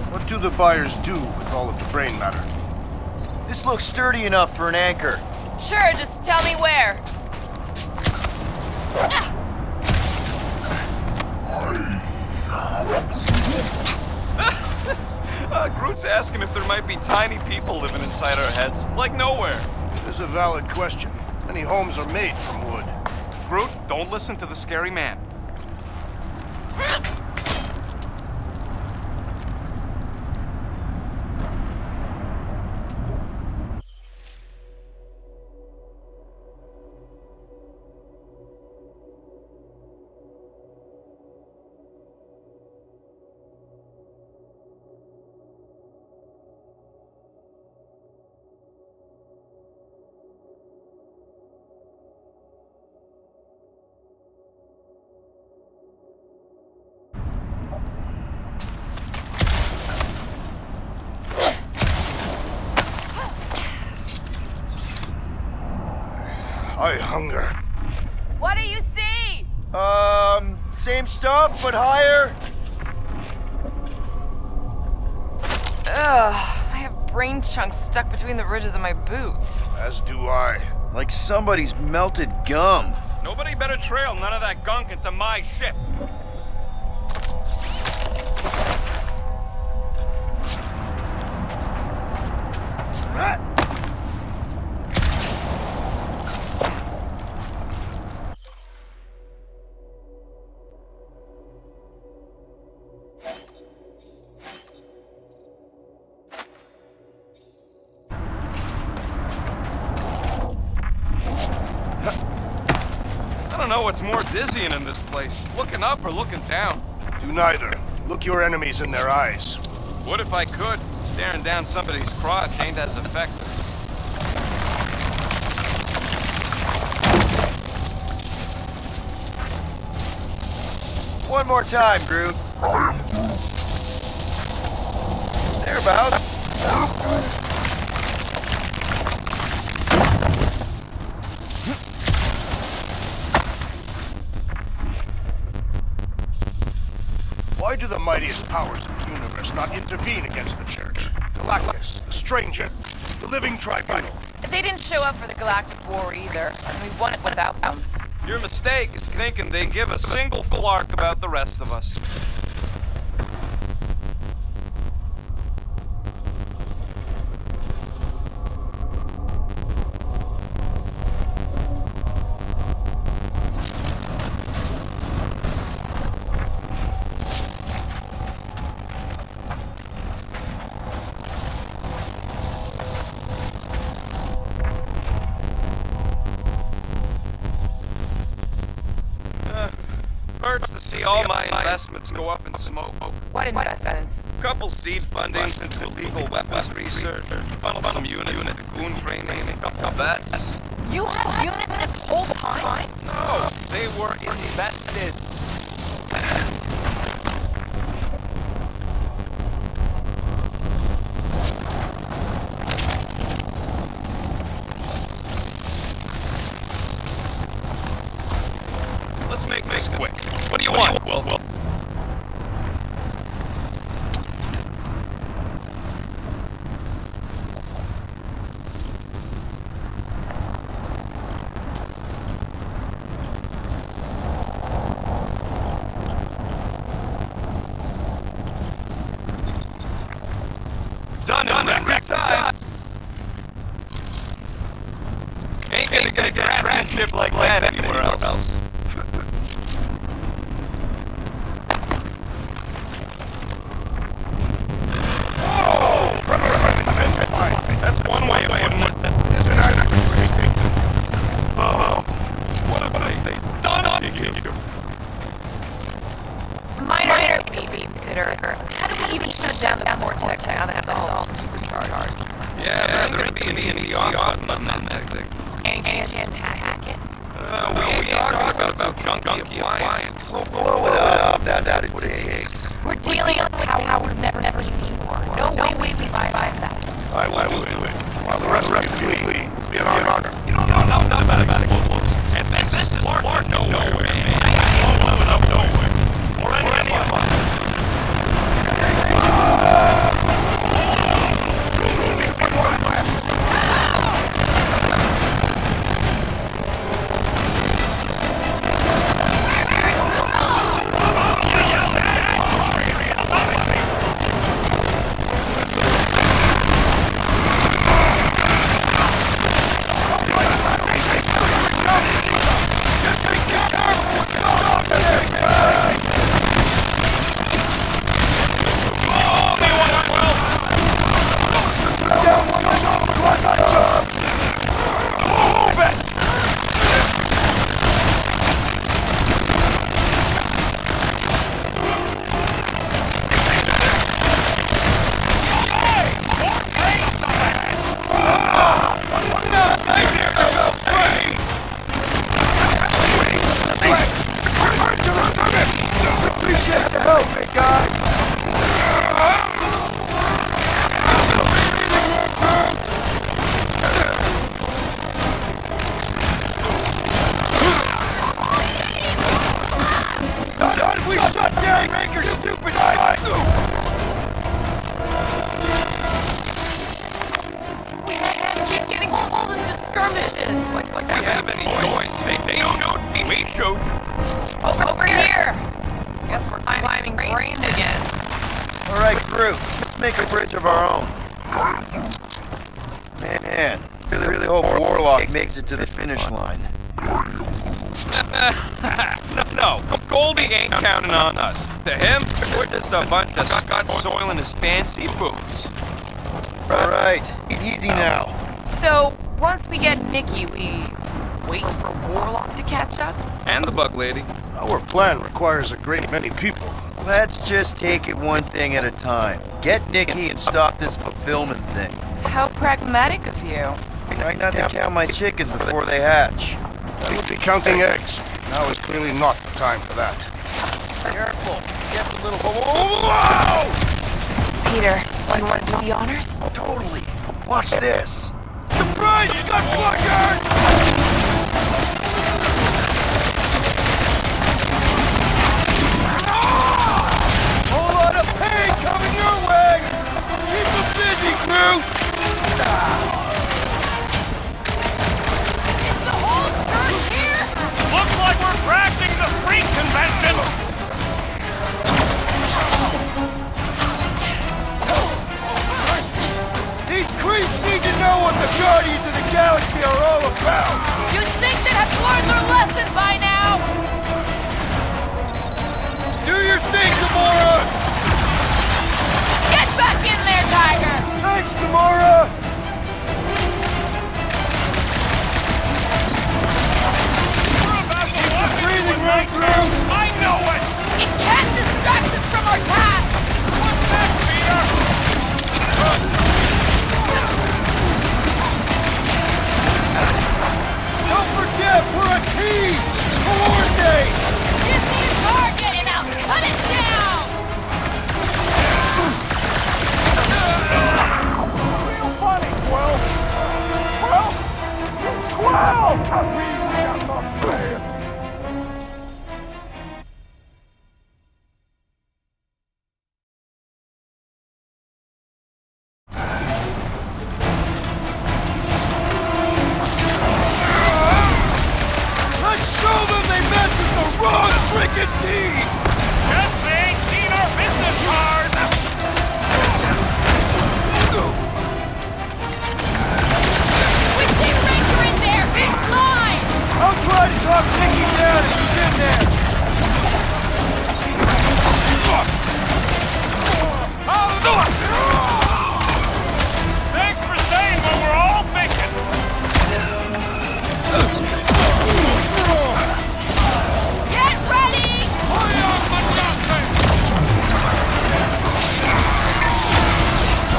What do the buyers do with all of the brain matter? This looks sturdy enough for an anchor. Sure, just tell me where. Groot's asking if there might be tiny people living inside our heads, like Knowhere. It is a valid question. Many homes are made from wood. Groot, don't listen to the scary man. I hunger. What What do you see? Same stuff, but higher. Ugh, I have brain chunks stuck between the ridges of my boots. As do I. Like somebody's melted gum. Nobody better trail none of that gunk into my ship. I don't know what's more dizzying in this place, looking up or looking down. Do neither. Look your enemies in their eyes. What if I could? Staring down somebody's crotch ain't as effective. One more time, Groot. Thereabouts. Why do the mightiest powers of the universe not intervene against the Church? Galactus, the Stranger, the Living Tribunal. They didn't show up for the Galactic War either, and we won it without them. Your mistake is thinking they give a single flark about the rest of us. Hurts to see all my investments go up in smoke. What investments? Couple seed fundings into illegal weapons research, funneled some units into goon training, a couple bets. You had units this whole time? No, they were invested. Let's make this quick. What do you want? Well. Done every time. Ain't gonna get a craftsmanship like that anywhere else. That's one way of putting it. Oh, what have they done to you? Minor to be considered. How do we even shut down the vortex now that it's all supercharged? Yeah, there ain't gonna be an easy off button on that thing. Any chance to hack it? We ain't talking about gunky appliance. We'll blow it up. That's what it takes. We're dealing with power we've never seen before. No way we survive that. I will do it. While the rest of you flee, be an honor. You don't know nothing about explosives. And this is Lord Knowhere, man. I ain't blowing up nowhere. Or any of us. Appreciate the help, big guy. Raker, stupid guy! Keep getting all into skirmishes. Like we have any choice. They shoot me, we shoot. Over here. Guess we're climbing brains again. All right, crew, let's make a bridge of our own. Man, really hope Warlock makes it to the finish line. No, Goldie ain't counting on us. To him, we're just a bunch of scud soiling his fancy boots. All right, easy now. So, once we get Nikki, we wait for Warlock to catch up? And the bug lady. Our plan requires a great many people. Let's just take it one thing at a time. Get Nikki and stop this fulfillment thing. How pragmatic of you. Try not to count my chickens before they hatch. I would be counting eggs. Now is clearly not the time for that. Careful, gets a little... Whoa! Peter, do you want to do the honors? Totally. Watch this. Surprise, Scud Pluckers! Whole lot of pain coming your way! Keep them busy, crew! Is the whole church here? Looks like we're crashing the freak convention. These creeps need to know what the Guardians of the Galaxy are all about! You'd think they'd have learned their lesson by now! Do your thing, Gamora! Get back in there, Tiger! Thanks, Gamora! Keep the breathing room, crew! I know it. It can't distract us from our task! What's that, Peter? Don't forget, we're a team! Coordinate! Give me a target and I'll cut it down! Real funny, Quill. Let's show them they messed with the wrong freaking team! Guess they ain't seen our business card. We see Ranger in there! He's mine! I'll try to talk Nikki down if she's in there! Thanks for saying what we're all thinking. Get ready!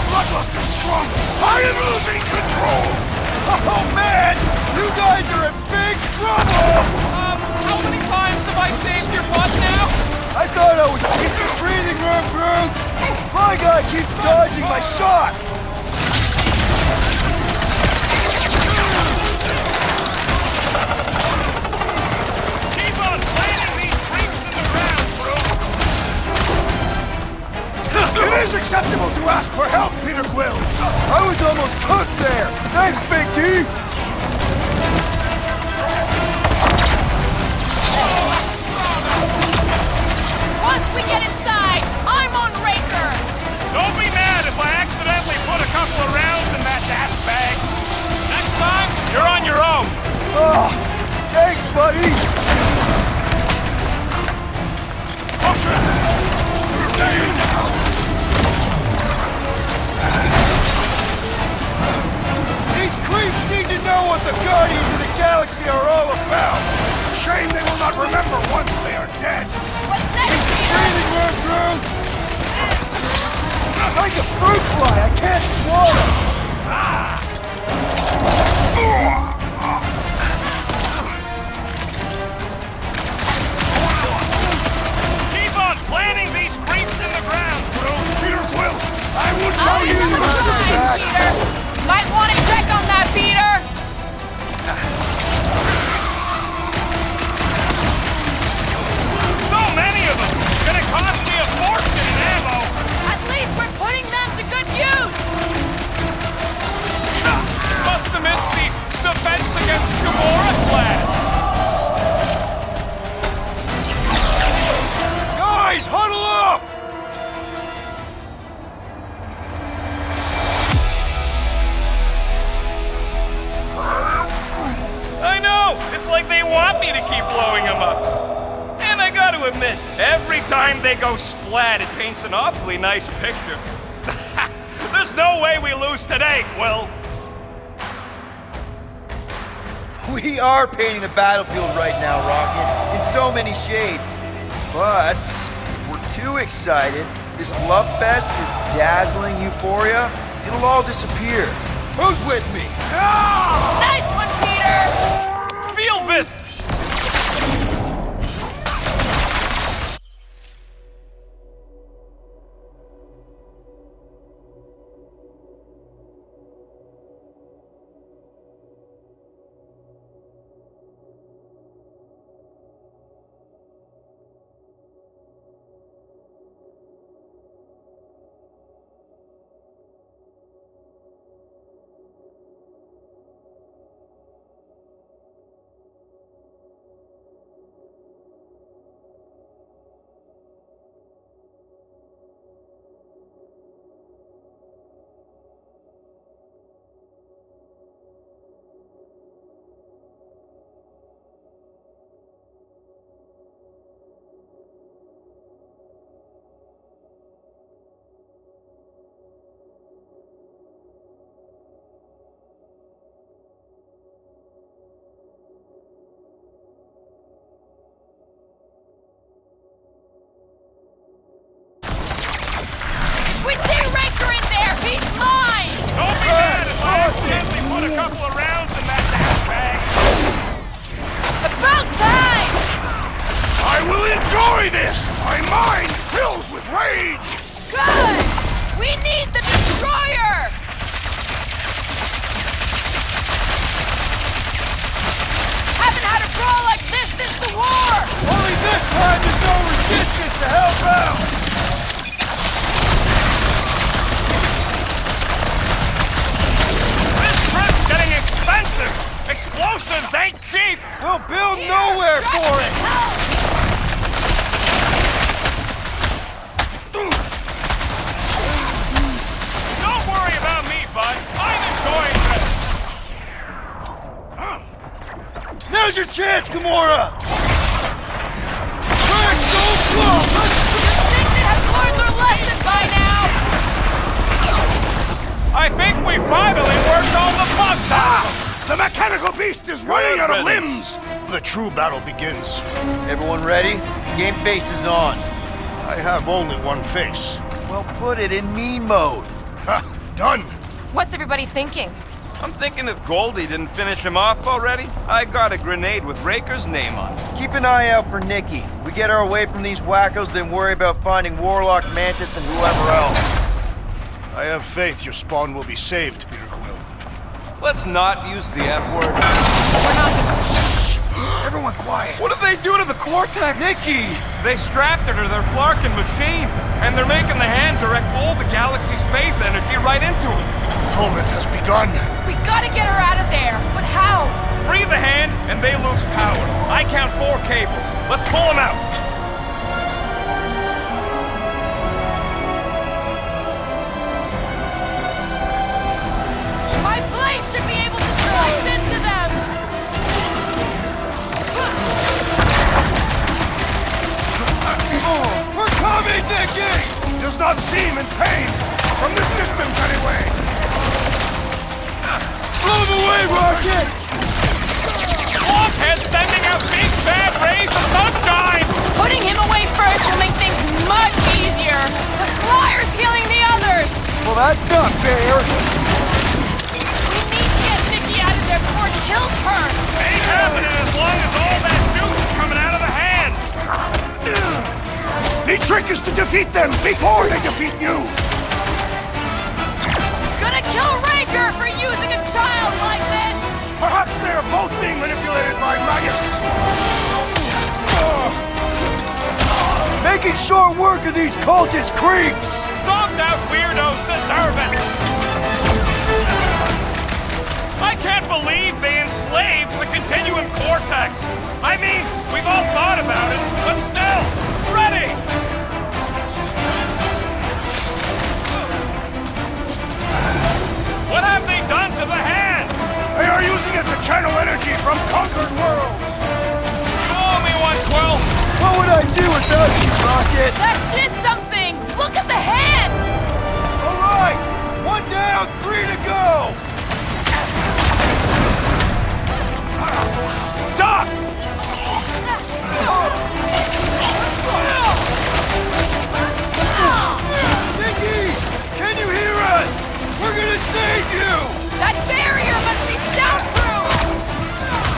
Bloodluster's strong! I am losing control! Oh man! You guys are in big trouble! How many times have I saved your butt now? I thought I was a piece of breathing room, Groot! My guy keeps dodging my shots! Keep on planting these creeps in the ground, bro. It is acceptable to ask for help, Peter Quill! I was almost cooked there! Thanks, Big T! Once we get inside, I'm on Raker! Don't be mad if I accidentally put a couple of rounds in that gas bag. Next time, you're on your own. Oh, thanks, buddy! Push it! Stay down! These creeps need to know what the Guardians of the Galaxy are all about! Shame they will not remember once they are dead! What's next, Peter? Breathing room, Groot! It's like a fruit fly, I can't swallow! Keep on planting these creeps in the ground, bro. Peter Quill, I would I'll tell you use to some assist time, us! Peter! Might want to check on that, Peter! So many of them. Gonna cost to admit, every time they go splat, it paints an awfully nice picture. There's no way we lose today, Quill. We are painting the battlefield right now, Rocket, in so many shades. But if we're too excited, this love fest, this dazzling euphoria, it'll all disappear. Who's with me? Nice one, Peter! Feel this! We see Raker in there! He's mine! Don't be mad if I accidentally put a couple of rounds in that dash bag. About time! I will enjoy this! My mind fills with rage! Good! We need the destroyer! Haven't had a brawl like this since the war! Only this time there's no resistance to help out! This trip's getting expensive. Explosives ain't cheap. We'll build Knowhere for it! Don't worry about me, bud. I'm enjoying this. Now's your chance, Gamora! Crack so slow! The Signet has learned their lesson by now! I think we finally worked all the bugs out. The mechanical beast is running out of riddance. limbs! The true battle begins. Everyone ready? Game face is on. I have only one face. Well, put it in mean mode. Ha! Done! What's everybody thinking? I'm thinking if Goldie didn't finish him off already, I got a grenade with Raker's name on it. Keep an eye out for Nikki. We get her away from these wackos, then worry about finding Warlock, Mantis, and whoever else. I have faith your spawn will be saved, Peter Quill. Let's not use the F word. Everyone quiet! What did they do to the Cortex? Nikki! They strapped her to their Flarkin machine, and they're making the hand direct all the galaxy's faith energy right into it. Fulfillment has begun. We gotta get her out of there, but how? Free the hand, and they lose power. I count 4 cables. Let's pull them out. My blade should be able to slice into them! We're coming, Nikki! Does not seem in pain. From this distance, anyway. Blow him away, Rocket! Blockhead sending out big bad rays of sunshine! Putting him away first will make things much easier. The Flyer's healing the others! Well, that's not fair. We need to get Nikki out of there before it kills her! Ain't happening as long as all that juice is coming out of the hand! The trick is to defeat them before they defeat you. Gonna kill Raker for using a child like this! Perhaps they are both being manipulated by Magus. Making short work of these cultist creeps! Zombed out weirdos deserve it! I can't believe they enslaved the Continuum Cortex! I mean, we've all thought about it, but still, ready! What have they done to the hand? They are using it to channel energy from conquered worlds. You owe me one, Quill! What would I do got you, Rocket! That did something! Look at the hand! Alright! One down, 3 to go! Doc! Nicky! Can you hear us? We're gonna save you! That barrier must be soundproof!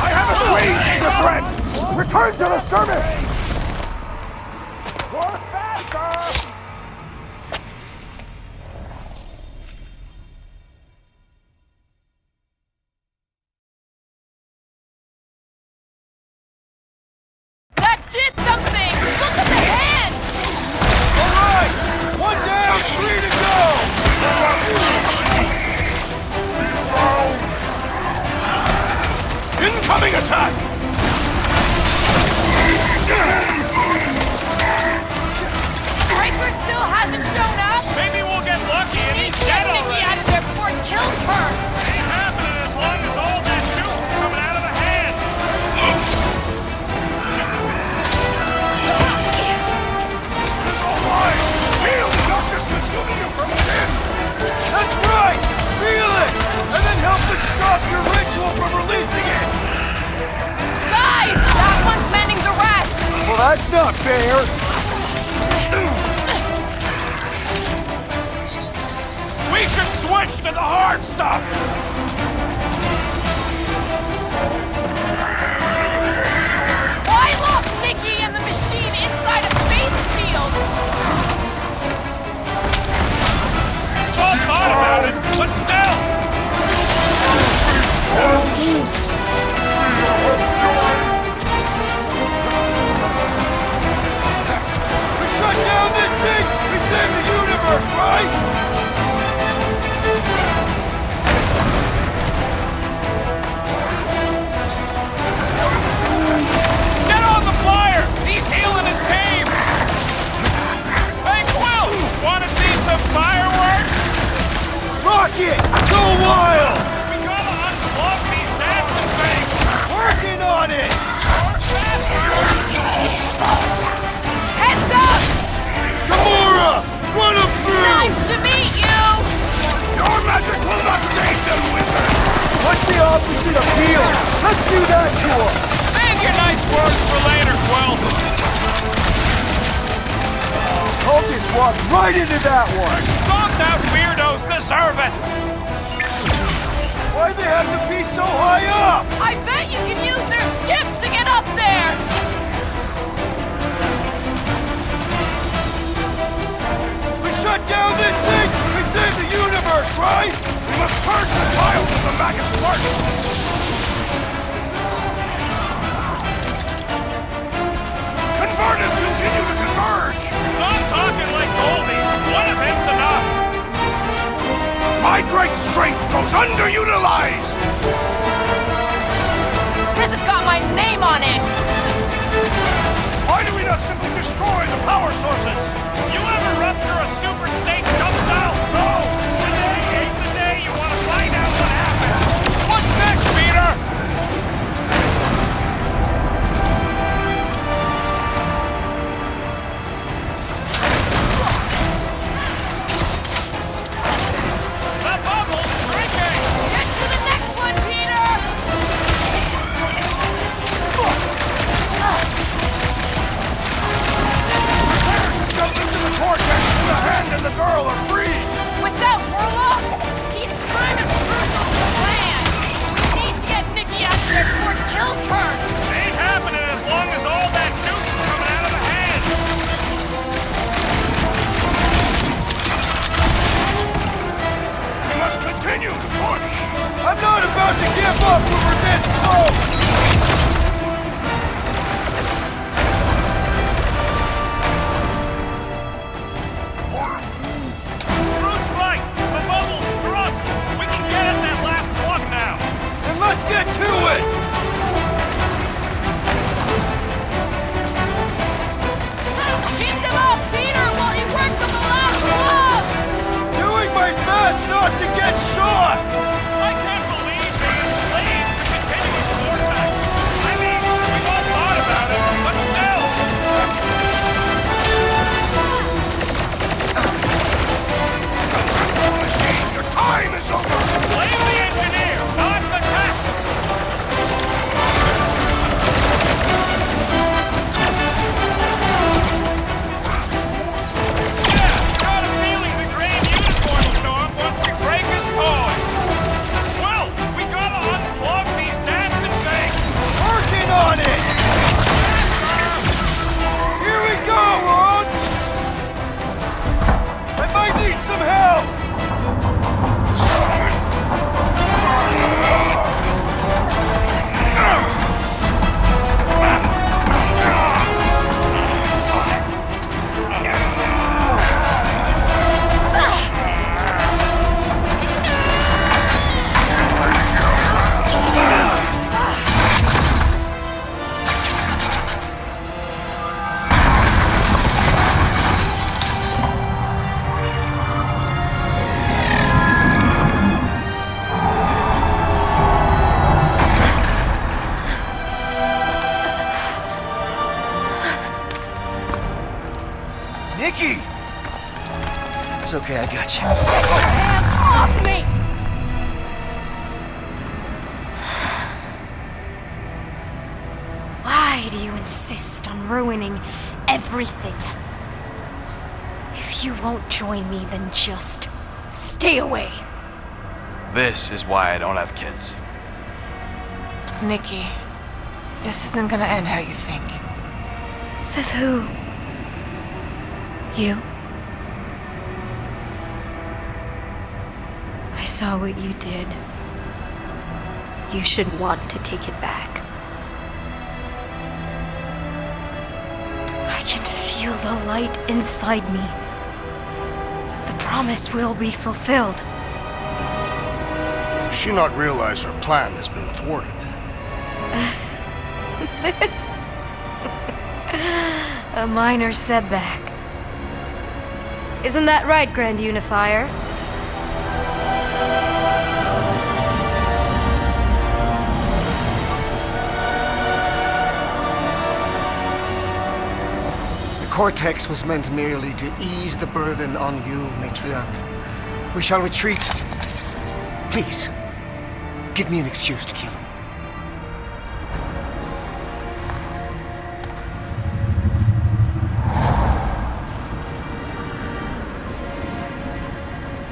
I have assuaged the threat! Return to the skirmish! You're faster! That did something! Look at the hand! Alright! One down, 3 to go! Incoming attack! Breaker still hasn't shown up! Maybe we'll get lucky and Need he's to get dead Nikki already. out of there before it kills her! Ain't happening as long as all that juice is coming out of the hand. This all lies! Feel the darkness consuming you from within! That's right! Feel it! And then help us stop your ritual from releasing it! Guys! That one's mending the rest! Well, that's not fair! We should switch to the hard stuff. Why lock Nikki and the machine inside a face shield? All thought about it, but still. We shut down this thing! We save the universe, right? Get on the flyer. He's healing his team. Hey, Quill, want to see some fireworks? Rocket! Go wild! We gotta unplug these nasty things. Working on it! Heads up! Gamora! Run him through! Nice to meet you! Your magic will not save them, wizard! What's the opposite of heal? Let's do that to him! Save your nice words for later, Quill. Cultist walked right into that one! Thumbed out weirdos deserve it. Why'd they have to be so high up? I bet you can use their skiffs to get up there! We shut down this thing! We save the universe, right? We must purge the child of the Magus Spartan! Converted continue to converge! Stop talking like Goldie. One of him's enough. My great strength goes underutilized! This has got my name on it! Why do we not simply destroy the power sources? You ever rupture a super state jump cell? No! Today ain't the day you want to find out what happened. What's next, Peter? The bubble's drinking! Get to the next one, Peter! Nikki! It's okay, I got you. Hands off me! Why do you insist on ruining everything? If you won't join me, then just stay away. This is why I don't have kids. Nikki, this isn't gonna end how you think. Says who? You? I saw what you did. You should want to take it back. I can feel the light inside me. The promise will be fulfilled. Does she not realize her plan has been thwarted? This. A minor setback. Isn't that right, Grand Unifier? The Cortex was meant merely to ease the burden on you, Matriarch. We shall retreat. Please, give me an excuse to kill him.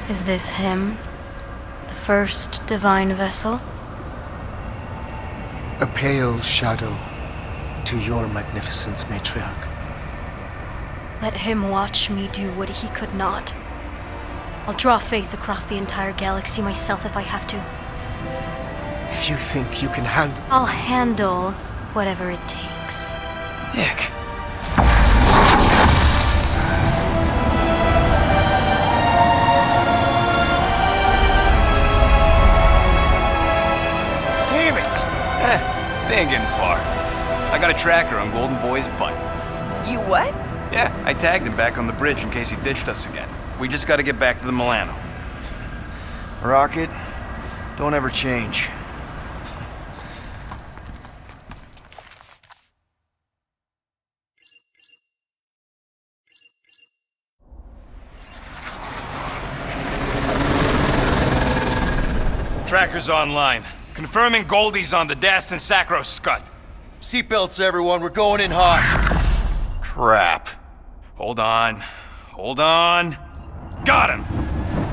Is this him? The first divine vessel? A pale shadow to your magnificence, Matriarch. Let him watch me do what he could not. I'll draw faith across the entire galaxy myself if I have to. If you think you can handle... I'll handle whatever it takes. Nick. Damn it! They ain't getting far. I got a tracker on Golden Boy's butt. You what? Yeah, I tagged him back on the bridge in case he ditched us again. We just gotta get back to the Milano. Rocket, don't ever change. Tracker's online. Confirming Goldie's on the Dastan Sacro Scut. Seatbelts, everyone, we're going in hot. Crap. Hold on. Hold on. Got him!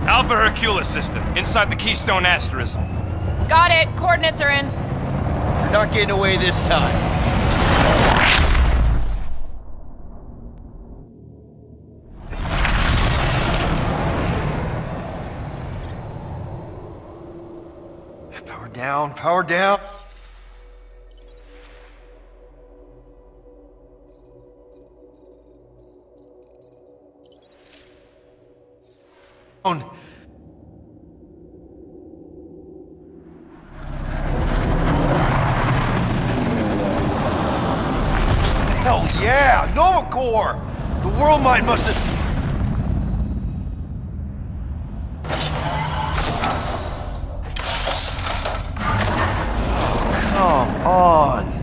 Alpha Hercules system, inside the Keystone Asterism. Got it. Coordinates are in. You're not getting away this time. Power down, power down. Hell yeah! Nova Corps! The world mind must have... Come on!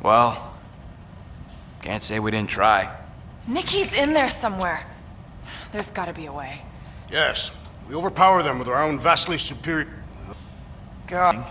Well, can't say we didn't try. Nikki's in there somewhere. There's gotta be a way. Yes, we overpower them with our own vastly superior... God.